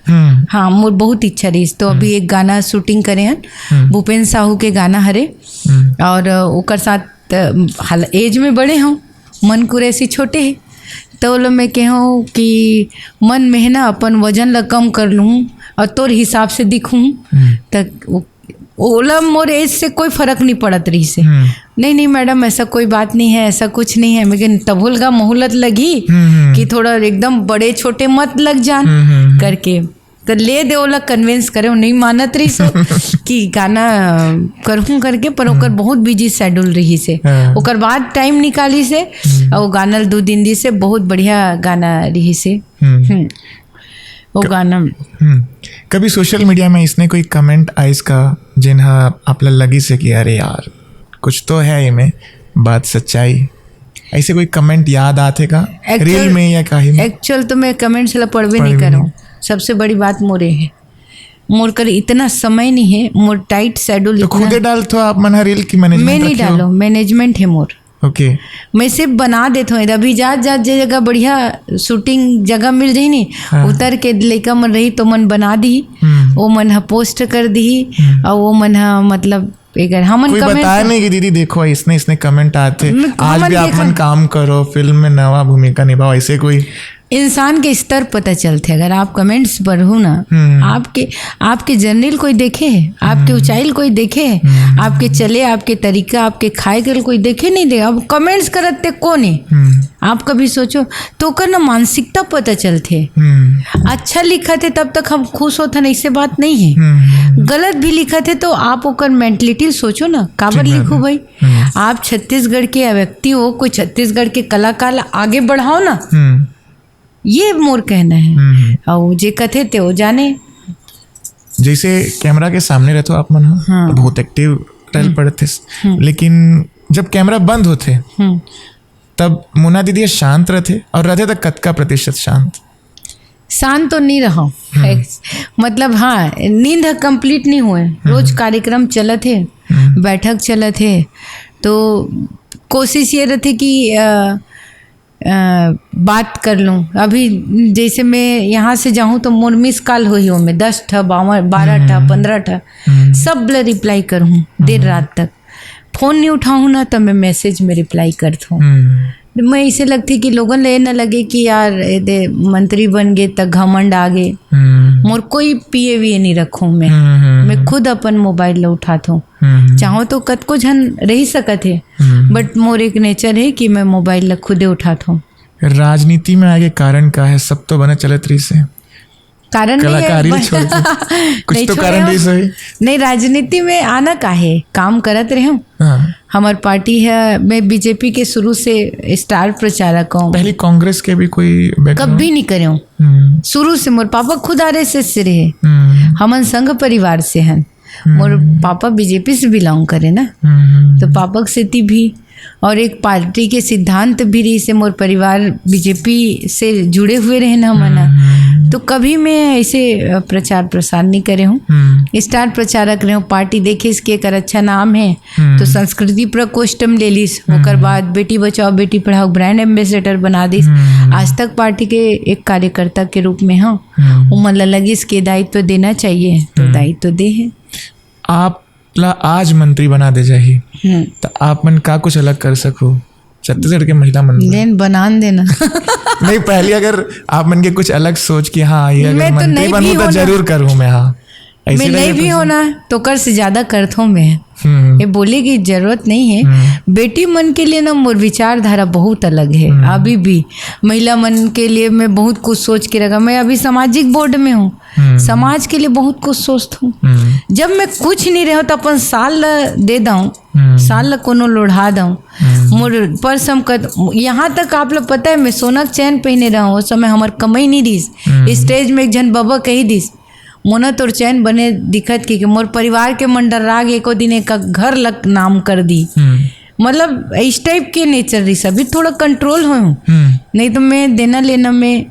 S1: हाँ मोर बहुत इच्छा रही। तो अभी एक गाना शूटिंग करे हैं, भूपेन साहू के गाना हरे, और ओकर साथ एज में बड़े हूँ, मन को रेसी छोटे है। तो लो मैं कहूँ कि मन में है ना अपन वजन ला कम कर लूँ और तोर हिसाब से दिखूँ, तक ओला मोर एज से कोई फर्क नहीं पड़त रही से। नहीं मैडम ऐसा कोई बात नहीं है, ऐसा कुछ नहीं है। लेकिन तभुलगा मोहलत लगी कि थोड़ा एकदम बड़े छोटे मत लग जान करके, तो ले दे ओला कन्विंस करे, नहीं मानत रही सो कि गाना करूँ करके। पर ओकर बहुत बिजी शेड्यूल रही से, ओकर बाद टाइम निकाली से, और गाना 2 दिन दी से बहुत बढ़िया गाना रही से वो गाना।
S3: कभी सोशल मीडिया में इसने कोई कमेंट आया इसका जिन्हा आपला लगी से कि अरे यार कुछ तो है इनमें बात सच्चाई, ऐसे कोई कमेंट याद आते का रील में या कहीं में?
S1: एक्चुअल तो मैं कमेंट्स ला पढ़वे नहीं करूँ। सबसे बड़ी बात मोरे है, मोर कर इतना समय नहीं है, मोर टाइट शेड्यूल।
S3: तो खुदे डाल तो आप मन रील की मैनेजमेंट?
S1: मैं नहीं डालो, मैनेजमेंट है मोर।
S3: ओके।
S1: मैं सिर्फ बना देता हूँ। अभी जात जगह बढ़िया शूटिंग जगह मिल रही नहीं, उतर के लड़का मन रही तो मन बना दी, वो मन हा पोस्ट कर दी, और वो मन हा मतलब हमन
S3: कोई बताया नहीं कि दीदी देखो इसने कमेंट आते आज भी आप मन काम करो, फिल्म में नवा भूमिका निभाओ, ऐसे कोई
S1: इंसान के स्तर पता चलते। अगर आप कमेंट्स पढ़ो ना, आपके जर्नल कोई देखे, आपके ऊंचाई कोई देखे, आपके चले, आपके तरीका, आपके खाए के कोई देखे नहीं दे। अब कमेंट्स करते कौन है? आप कभी सोचो तो कर ना मानसिकता पता चलते। अच्छा लिखा थे तब तक हम खुश होते ना, इससे बात नहीं है। गलत भी लिखा थे तो आप ओकर मेंटलिटी सोचो ना, काबर लिखो भाई। आप छत्तीसगढ़ के व्यक्ति हो, कोई छत्तीसगढ़ के कलाकार आगे बढ़ाओ ना, ये मोर कहना है। और जे कथे थे वो जाने।
S3: जैसे कैमरा के सामने रहते हो आप मन तो बहुत एक्टिव रह पड़ते, लेकिन जब कैमरा बंद होते तब मुन्ना दीदी शांत रहते, और रहते तो कतका प्रतिशत शांत
S1: तो नहीं रहा। मतलब हाँ, नींद कंप्लीट नहीं हुए। रोज कार्यक्रम चलत है, बैठक चलत है, तो कोशिश ये रहती कि बात कर लूँ। अभी जैसे मैं यहाँ से जाऊँ तो मोर मिस कॉल हुई हो, मैं 10 ठा 12 ठा 15 ठा सब रिप्लाई करूँ देर रात तक। फ़ोन नहीं उठाऊँ ना तो मैं मैसेज में रिप्लाई करता हूँ। मैं इसे लगती कि लोगों ले न लगे कि यार दे मंत्री बन गए तक घमंड आ गए। मोर कोई पिए विए नहीं रखूँ मैं खुद अपन मोबाइल ला उठाता हूँ। चाहो तो कतको झन रही सकत है, बट मोर एक नेचर है कि मैं मोबाइल ला खुदे उठाता हूँ।
S3: राजनीति में आगे कारण का है? सब तो बना चलत रही से
S1: कारण
S3: कलाकारी छोड़ के कुछ तो कारण रही सही
S1: नहीं। राजनीति में आना का है, काम करत रहे हूँ। हमार पार्टी है, मैं बीजेपी के शुरू से स्टार प्रचारक हूँ।
S3: पहले कांग्रेस के भी कोई
S1: कभी नहीं करे हूँ शुरू से। मोर पापा खुद RSS से रहे, हमन संघ परिवार से हैं। मोर पापा बीजेपी से बिलोंग करे ना, तो पापा की स्थिति भी और एक पार्टी के सिद्धांत भी रही से मोर परिवार बीजेपी से जुड़े हुए रहे ना मना। तो कभी मैं ऐसे प्रचार प्रसार नहीं करे हूँ। स्टार प्रचारक रहे हूँ, पार्टी देखे इसके एक अच्छा नाम है तो संस्कृति प्रकोष्ठ में ले लीस, ओकर बाद बेटी बचाओ बेटी पढ़ाओ ब्रांड एम्बेसडर बना दीस। आज तक पार्टी के एक कार्यकर्ता के रूप में हाँ, उमन लगी इसके दायित्व देना चाहिए तो दायित्व दे है।
S3: आप आज मंत्री बना दे जाही तो आप मन का कुछ अलग कर सको छत्तीसगढ़ के महिला मंत्री
S1: बना देना
S3: नहीं पहले अगर आप मन के कुछ अलग सोच कि हाँ ये अगर मंत्री बनूं तो जरूर करूँ मैं। हाँ
S1: मैं नहीं भी होना तो कर से ज्यादा करता हूँ मैं। ये बोले की जरूरत नहीं है। बेटी मन के लिए ना मोर विचारधारा बहुत अलग है। अभी भी महिला मन के लिए मैं बहुत कुछ सोच के रखा। मैं अभी सामाजिक बोर्ड में हूँ, समाज के लिए बहुत कुछ सोचता हूँ। जब मैं कुछ नहीं रहा तो अपन साल दे दूँ, साल कोनो लोढ़ा दूँ मोर पर्स हम कर। यहाँ तक आप लोग पता है मैं सोना चैन पहने रहा हूँ, उस समय हमार कमाई नहीं दिस। स्टेज में एक जन बाबा कही दिस मोना तोर चैन बने दिखत की मोर परिवार के मंडर राग एको दिन एक घर लग नाम कर दी। मतलब इस टाइप के नेचर रही सभी थोड़ा कंट्रोल हो। नहीं तो मैं देना लेना में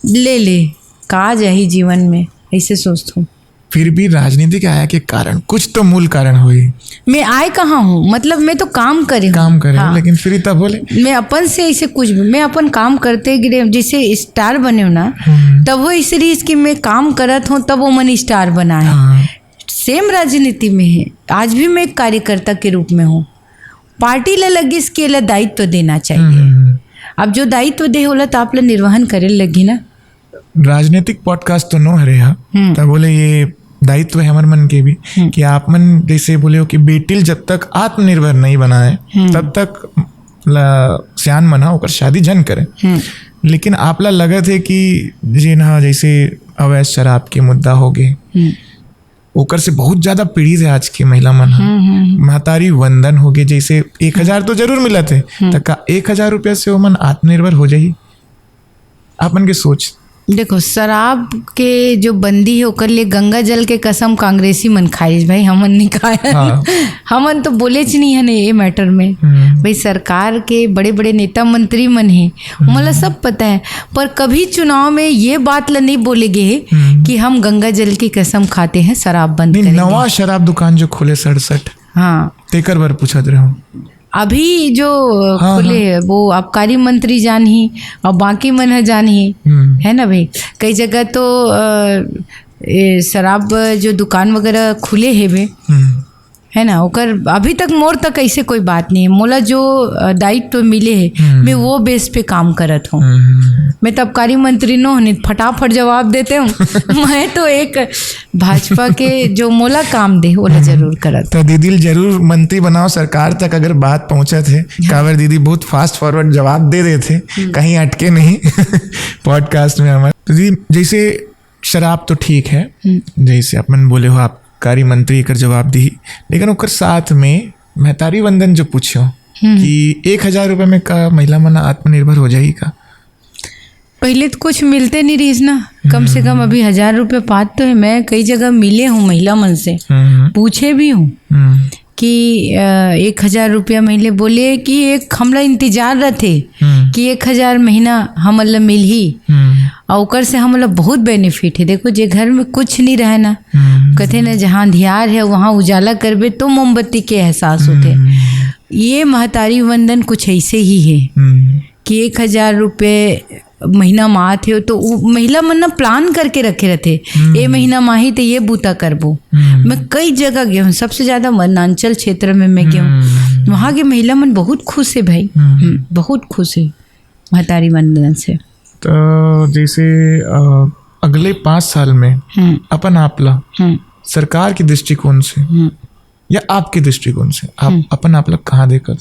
S1: ले का जाही जीवन में ऐसे सोचता हूँ।
S3: फिर भी राजनीति के आया के कारण कुछ तो मूल कारण हुई।
S1: मैं आए कहाँ हूँ, मतलब मैं तो काम करे
S3: हाँ। लेकिन फिर तब बोले
S1: मैं अपन से ऐसे कुछ भी मैं अपन काम करते गिरे। जैसे स्टार बने हो ना तब वो इसलिए इसकी मैं काम करत हूँ तब वो मन स्टार बना है। सेम राजनीति में है, आज भी मैं एक कार्यकर्ता के रूप में हूँ। पार्टी ले लगी इसके लिए दायित्व देना चाहिए। अब जो दायित्व दे होला तो आप लोग निर्वहन करे लगी ना।
S3: राजनीतिक पॉडकास्ट तो नो हरे हा तब बोले ये दायित्व है हमारे मन के भी कि आप मन जैसे बोले हो कि बेटिल जब तक आत्मनिर्भर नहीं बनाए तब तक सियान मना होकर शादी जन करे। लेकिन आपला लगत है कि जिन्हा जैसे अवैध शराब के मुद्दा हो गए ओकर से बहुत ज्यादा पीड़ित है आज की महिला मन। महतारी वंदन हो गए, जैसे 1000 तो जरूर मिला थे तक 1000 रुपया से वो मन आत्मनिर्भर हो जाही। आप मन के सोच
S1: देखो, शराब के जो बंदी है ओकर लिए गंगा जल के कसम कांग्रेसी मन खाइज भाई, हमन नहीं खाया।
S3: हाँ।
S1: हमन तो बोले च नहीं है ना ये मैटर में। भाई सरकार के बड़े बड़े नेता मंत्री मन है, मतलब सब पता है, पर कभी चुनाव में ये बात ला नहीं बोलेगे कि हम गंगा जल की कसम खाते हैं शराब बंद
S3: नहीं,
S1: करेंगे।
S3: नवा शराब दुकान जो खुले 67
S1: हाँ,
S3: तेकर बार पूछत रहे हूँ।
S1: अभी जो खुले है वो आबकारी मंत्री जान ही और बाकी मन है जान ही, है ना भाई। कई जगह तो शराब जो दुकान वगैरह खुले है वे, है ना, ओकर अभी तक मोर तक ऐसे कोई बात नहीं है। मोला जो दायित्व तो मिले है मैं वो बेस पे काम करत हूँ। मैं तो आबकारी मंत्री न होने फटाफट जवाब देते हूँ। मैं तो एक भाजपा के जो मोला काम दे वो जरूर करत।
S3: तो दीदी जरूर मंत्री बनाओ सरकार तक अगर बात पहुंचे थे। कावर दीदी बहुत फास्ट फॉरवर्ड जवाब दे रहे थे, कहीं अटके नहीं पॉडकास्ट में हमारे। तो दीदी जैसे शराब तो ठीक है, जैसे अपन बोले हो आप आबकारी मंत्री एकर जवाब दी, लेकिन ओकर साथ में महतारी वंदन जो पूछो कि 1000 रुपये में का महिला मना आत्मनिर्भर हो जाएगी का?
S1: पहले तो कुछ मिलते नहीं रही ना, कम से कम अभी 1000 रुपये पात तो है। मैं कई जगह मिले हूँ महिला मन से, पूछे भी हूँ कि 1000 रुपया महीने, बोले कि एक हमला इंतजार रहते कि 1000 महीना हमला मिल ही, और ओकर से हमला बहुत बेनिफिट है। देखो जे घर में कुछ नहीं रहे ना, कहते ना जहाँ धियार है वहाँ उजाला करबे तो मोमबत्ती के एहसास होते। ये महतारी वंदन कुछ ऐसे ही है कि 1000 रुपये महीना माह थे तो महिला मन ना प्लान करके रखे रहते, ये महीना माही तो ये बूता करबो। मैं कई जगह गया हूँ, सबसे ज़्यादा मध्यांचल क्षेत्र में मैं गया हूँ, वहाँ के महिला मन बहुत खुश है भाई, बहुत खुश है महतारी वंदन से।
S3: तो जैसे अगले 5 साल में अपन आपला सरकार के दृष्टिकोण से या आपके दृष्टिकोण से आप अपन आपला कहाँ देखत?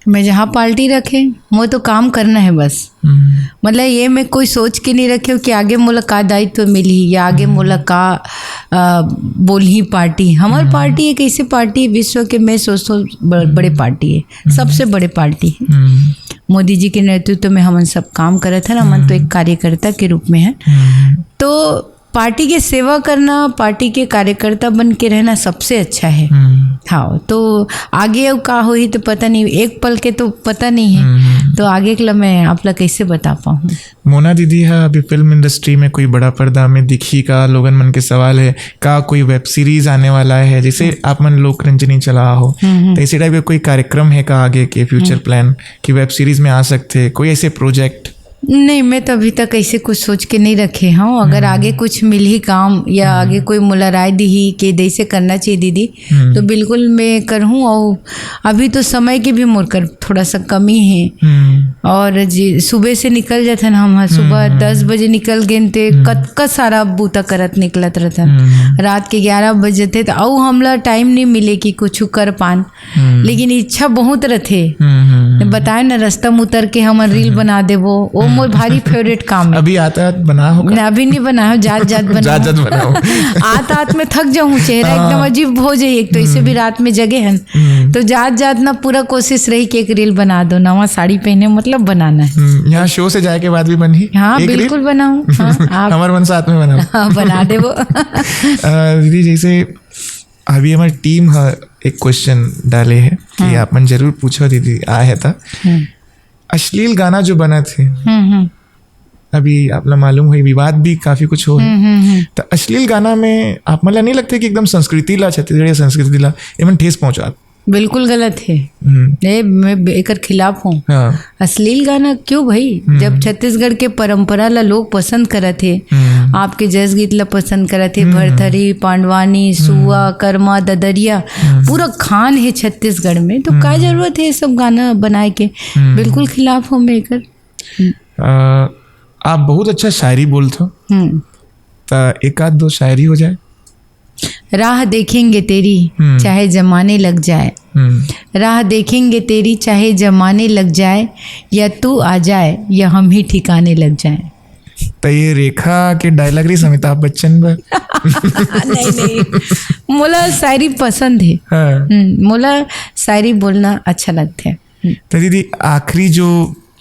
S1: मैं जहाँ पार्टी रखे वो तो काम करना है बस। मतलब ये मैं कोई सोच के नहीं रखे कि आगे मोला का दायित्व मिली या आगे मोला का बोली पार्टी। हमारी पार्टी एक ऐसी पार्टी है विश्व के, मैं सोचता हूँ बड़े पार्टी है, सबसे बड़े पार्टी है। मोदी जी के नेतृत्व में हम सब काम करे थे ना, हम तो एक कार्यकर्ता के रूप में है। तो पार्टी की सेवा करना, पार्टी के कार्यकर्ता बन के रहना सबसे अच्छा है। हाँ, तो आगे अब का हुई तो पता नहीं, एक पल के तो पता नहीं है, तो आगे के लिए मैं आप लोग कैसे बता पाऊँ।
S3: मोना दीदी है अभी फिल्म इंडस्ट्री में कोई बड़ा पर्दा में दिखी का? लोगन मन के सवाल है का कोई वेब सीरीज आने वाला है? जैसे आप मन लोक रंजनी चला हो, तो इसी टाइप का कोई कार्यक्रम है का आगे के फ्यूचर प्लान कि वेब सीरीज में आ सकते, कोई ऐसे प्रोजेक्ट?
S1: नहीं, मैं तो अभी तक ऐसे कुछ सोच के नहीं रखे हूँ। अगर आगे कुछ मिल ही काम या आगे कोई मुला राय दी ही कि जैसे करना चाहिए दीदी, तो बिल्कुल मैं करूँ। और अभी तो समय की भी मुड़कर थोड़ा सा कमी है, और जी सुबह से निकल जाते ना हम, सुबह 10 बजे निकल गए थे, कत सारा बूता करत निकलत रहता, रात के 11 बजे थे, तो और हमला टाइम नहीं मिले कि कुछ कर पान, लेकिन इच्छा बहुत रहते। बताए ना रास्ता उतर के हम रील बना देवो, वो मोर भारी फेवरेट काम है।
S3: अभी आता बना होगा?
S1: अभी नहीं बना हो, जात बनाओ। आत में थक जाऊँ, चेहरा एकदम अजीब हो जाए। एक तो इसे भी रात में जगे हैं, तो जात ना पूरा कोशिश रही कि एक रील बना दो, नवा साड़ी पहने, मतलब बनाना है।
S3: यहाँ शो से जाए के बाद भी बनी?
S1: हाँ बिल्कुल बनाऊँ।
S3: हमारे मन साथ में बनाओ।
S1: बना दे वो।
S3: दीदी जैसे अभी हमारी टीम एक क्वेश्चन डाले है कि आप मन जरूर पूछो दीदी, आया था अश्लील गाना जो बना थे, अभी आपला मालूम है विवाद भी काफी कुछ हो है, तो अश्लील गाना में आप मतलब नहीं लगते कि एकदम संस्कृति ला, छत्तीसगढ़ी संस्कृति ला एमन ठेस पहुंचा? बिल्कुल
S1: गलत है, मैं एकर खिलाफ हूँ।
S3: हाँ।
S1: अश्लील गाना क्यों भाई? जब छत्तीसगढ़ के परंपरा ला लोग पसंद करत थे, आपके जस गीत ला पसंद करत थे, भरथरी, पांडवानी, सुआ, कर्मा, ददरिया, पूरा खान है छत्तीसगढ़ में, तो क्या जरूरत है ये सब गाना बनाए के? बिल्कुल खिलाफ हूँ मैं एकर।
S3: आप बहुत अच्छा शायरी बोलते हो, तो एक आध दो शायरी हो जाए।
S1: राह देखेंगे तेरी चाहे जमाने लग जाए, राह देखेंगे तेरी चाहे जमाने लग जाए, या तू आ जाए या हम ही ठिकाने लग जाए।
S3: तो ये रेखा के डायलॉग रही अमिताभ बच्चन पर?
S1: नहीं, मोला शायरी पसंद है।
S3: हाँ।
S1: मोला शायरी बोलना अच्छा लगता है।
S3: तो दीदी आखिरी जो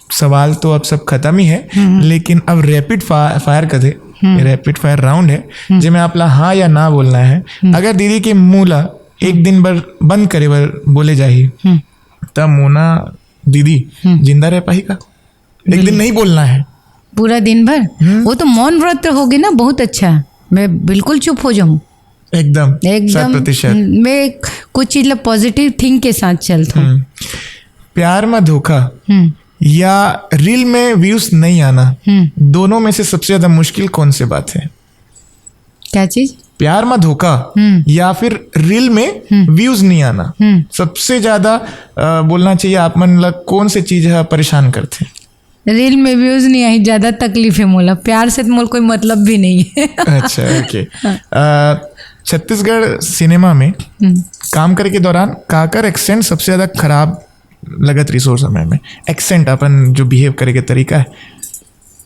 S3: सवाल तो अब सब खत्म ही है, लेकिन अब रैपिड फायर का थे, रैपिड फायर राउंड है जिसमें आपला हाँ या ना बोलना है। अगर दीदी के मूला एक दिन भर बंद करे बर बोले जाही तब मोना दीदी जिंदा रह पाही का? एक दिन नहीं बोलना है
S1: पूरा दिन भर, वो तो मौन व्रत होगे ना, बहुत अच्छा। मैं बिल्कुल चुप हो जाऊं,
S3: एकदम
S1: 100%। मैं कुछ चीज पॉजिटिव थिंक के साथ चलता हूँ।
S3: प्यार में धोखा या रील में व्यूज नहीं आना, दोनों में से सबसे ज्यादा मुश्किल कौन सी बात है?
S1: क्या चीज?
S3: प्यार में धोखा या फिर रील में व्यूज नहीं आना, सबसे ज्यादा बोलना चाहिए आप मन लग कौन से चीज है परेशान करते?
S1: रील में व्यूज नहीं आई, ज्यादा तकलीफ है मोला। प्यार से तो मोल कोई मतलब भी नहीं है।
S3: अच्छा, ओके। छत्तीसगढ़ सिनेमा में काम करे के दौरान काकर एक्सेंट सबसे ज्यादा खराब लगत रिसोर्स समय में? एक्सेंट अपन जो बिहेव करे के तरीका है?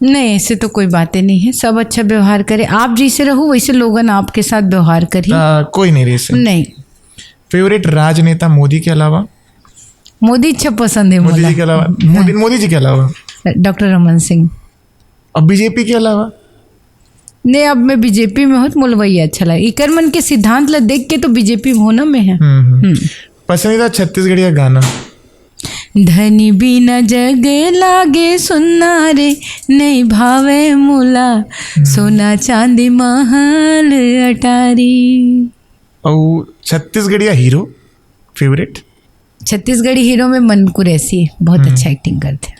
S1: नहीं, ऐसे तो कोई बातें नहीं है, सब अच्छा व्यवहार करे। आप जैसे रहो वैसे लोगन आपके साथ व्यवहार करिए,
S3: कोई नहीं रेसे।
S1: नहीं।
S3: फेवरेट राजनेता मोदी के अलावा?
S1: मोदी अच्छा पसंद है
S3: मोदी जी के अलावा? मोदी जी के अलावा
S1: डॉक्टर रमन सिंह।
S3: अब बीजेपी के अलावा?
S1: नहीं, अब मैं बीजेपी में हूँ तो मुझे वही अच्छा लगा। इकर मन के सिद्धांत ला देख के तो बीजेपी में होना में है।
S3: पसंदीदा छत्तीसगढ़िया गाना?
S1: धनी बिना जग लागे सुनना रे, नहीं भावे मुला सोना चांदी महल अटारी।
S3: और छत्तीसगढ़िया हीरो फेवरेट?
S1: छत्तीसगढ़ी हीरो में मनकू ऐसी बहुत अच्छा एक्टिंग करते हैं।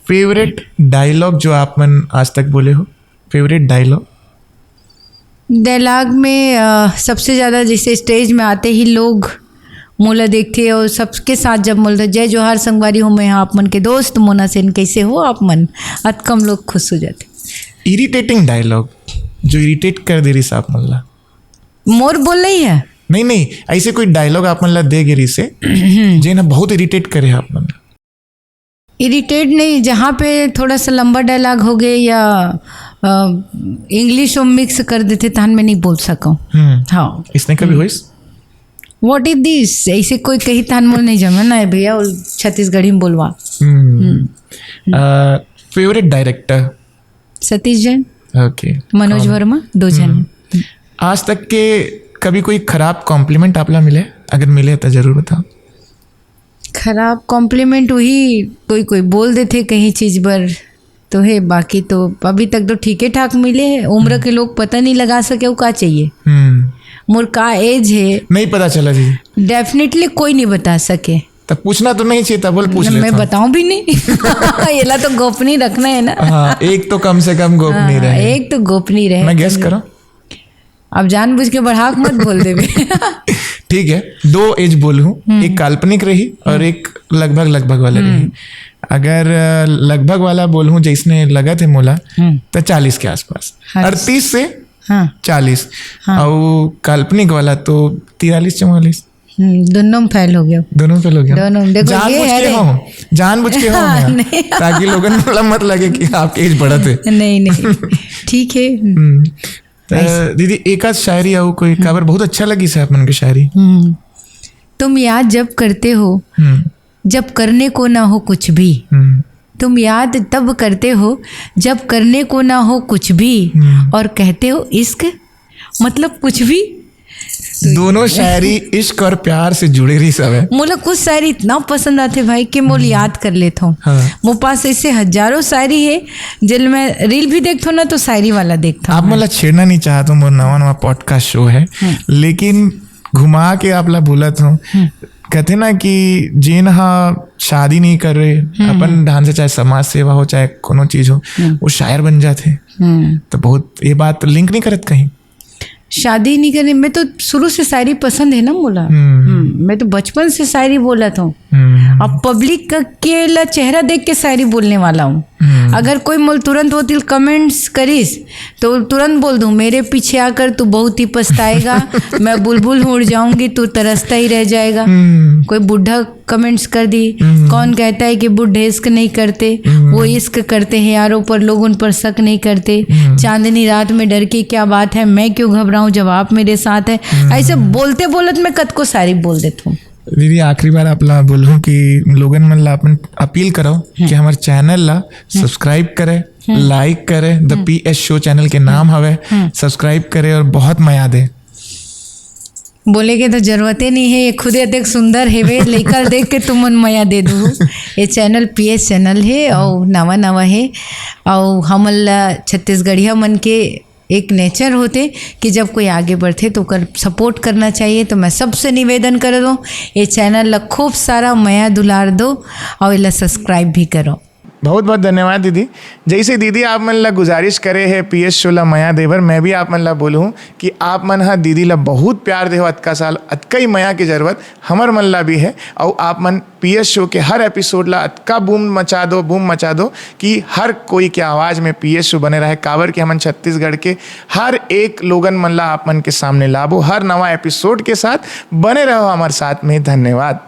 S3: फेवरेट डायलॉग जो आप मन आज तक बोले हो? Favourite dialogue?
S1: डायलॉग में सबसे ज़्यादा जैसे स्टेज में आते ही लोग मोला देखते हैं और सबके साथ जब बोलते जय जोहार संगवारी हो, मैं आप मन के दोस्त मोना सेन, कैसे हो आप मन, अतकम लोग खुश हो जाते।
S3: इरिटेटिंग डायलॉग जो इरिटेट कर दे रही साहब मल्ला?
S1: मोर बोल रही है?
S3: नहीं, ऐसे कोई डायलॉग आप मन ला दे गिरी से जे ना बहुत इरिटेट करे आप मन?
S1: इरिटेट नहीं, जहाँ पे थोड़ा सा लंबा डायलॉग हो गए या इंग्लिश और मिक्स कर देते तहन मैं नहीं बोल सका। हाँ,
S3: इसने कभी हुई?
S1: व्हाट इज दिस, ऐसे कोई कही तहन मोल नहीं जमा ना है भैया, और छत्तीसगढ़ी में बोलवा।
S3: Favourite director?
S1: Satish Jain,
S3: okay.
S1: Manoj Verma, 2 जन।
S3: आज तक के कभी कोई खराब कॉम्प्लीमेंट आपला मिले? अगर मिले तो जरूर बताओ।
S1: खराब कॉम्प्लीमेंट वही कोई बोल देते कहीं चीज पर तो है, बाकी तो अभी तक तो ठीक है ठाक मिले है। उम्र के लोग पता नहीं लगा सके वो का चाहिए। मोर का एज है
S3: नहीं पता चला जी,
S1: डेफिनेटली कोई नहीं बता सके।
S3: तब पूछना तो नहीं चाहिए था, बोल पूछ लेता।
S1: मैं बताऊं भी नहीं। ये तो गोपनीय रखना है ना।
S3: हाँ, एक तो कम से कम गोपनीय रहे।
S1: एक तो गोपनीय रहे।
S3: मैं गेस करो।
S1: अब जानबूझ के बढ़ा मत बोल देवे।
S3: ठीक है, 2 एज बोलूं, एक काल्पनिक रही और एक लगभग वाला रही। अगर लगभग वाला बोलूं जिसने लगा थे मोला तो 40 के आसपास, 38 से 40, और काल्पनिक वाला तो 43-44।
S1: दोनों में फेल हो गया।
S3: दोनों फेल हो गया। जानबूझ के हो ताकि लोगों को मत लगे कि आपके एज बड़ा थे।
S1: नहीं, ठीक है।
S3: दीदी एक आध शायरी आओ कोई खबर बहुत अच्छा लगी से अपन की शायरी।
S1: तुम याद जब करते हो जब करने को ना हो कुछ भी, तुम याद तब करते हो जब करने को ना हो कुछ भी, और कहते हो इश्क मतलब कुछ भी।
S3: दोनों शायरी इश्क और प्यार से जुड़े रही सब है।
S1: मोला कुछ शायरी इतना पसंद आते भाई कि मोल याद कर लेता हूँ। मो पास ऐसे हजारों शायरी है जिल में रील भी देखता हूँ ना तो शायरी वाला देखता हूँ।
S3: आप मतलब छेड़ना नहीं चाहता हूँ, नवा पॉडकास्ट शो है, लेकिन घुमा के आप ला बोला था कहते ना कि जिन शादी नहीं कर रहे अपन ढंग से, चाहे समाज सेवा हो चाहे कोनो चीज हो, वो शायर बन जाते। तो बहुत ये बात लिंक नहीं करत कहीं?
S1: शादी नहीं करने, मैं तो शुरू से शायरी पसंद है ना मोला। मैं तो बचपन से शायरी बोला था। अब पब्लिक के चेहरा देख के शायरी बोलने वाला हूँ। अगर कोई मोल तुरंत वो दिल कमेंट्स करीस तो तुरंत बोल दूँ मेरे पीछे आकर तू बहुत ही पछताएगा, मैं बुलबुल उड़ जाऊंगी तू तरसता ही रह जाएगा। कोई बुढ़ा कमेंट्स कर दी, कौन कहता है कि बुढ़े इश्क नहीं करते, वो इश्क करते हैं यारों पर, लोग उन पर शक नहीं करते। चांदनी रात में डर की क्या बात है, मैं क्यों घबराऊं जब आप मेरे साथ है। ऐसे बोलते बोलते मैं कद को सारी बोल देता हूँ।
S3: दीदी आखिरी बार आप ला बोलूँ कि लोगन मन ला अपन अपील करो कि हमारे चैनल ला सब्सक्राइब करे, लाइक करे। द PS शो चैनल के नाम हवे, सब्सक्राइब करे और बहुत मया दे।
S1: बोले के तो जरूरते नहीं है, ये खुदे देख सुंदर है वे लेकर देख के तुम मन मया दे दू। ये चैनल PS चैनल है और नवा नवा है और हमल छत्तीसगढ़िया मन के एक नेचर होते कि जब कोई आगे बढ़ते तो कर सपोर्ट करना चाहिए। तो मैं सबसे निवेदन कर दूँ ये चैनल ला खूब सारा मया दुलार दो और इला सब्सक्राइब भी करो।
S2: बहुत बहुत धन्यवाद दीदी। जैसे दीदी आप मन ला गुजारिश करे है PS शो ला मया देवर, मैं भी आप मन ला बोलूँ कि आप मन हा दीदी ला बहुत प्यार देहो। अतका साल अतका ही मया की जरूरत हमर मन ला भी है और आप मन PS शो के हर एपिसोड ला अतका बूम मचा दो कि हर कोई के आवाज़ में PS शो बने रहे। काबर कि हमन छत्तीसगढ़ के हर एक लोगन मन ला आप मन के सामने लाबो हर नवा एपिसोड के साथ। बने रहो हमारे साथ में। धन्यवाद।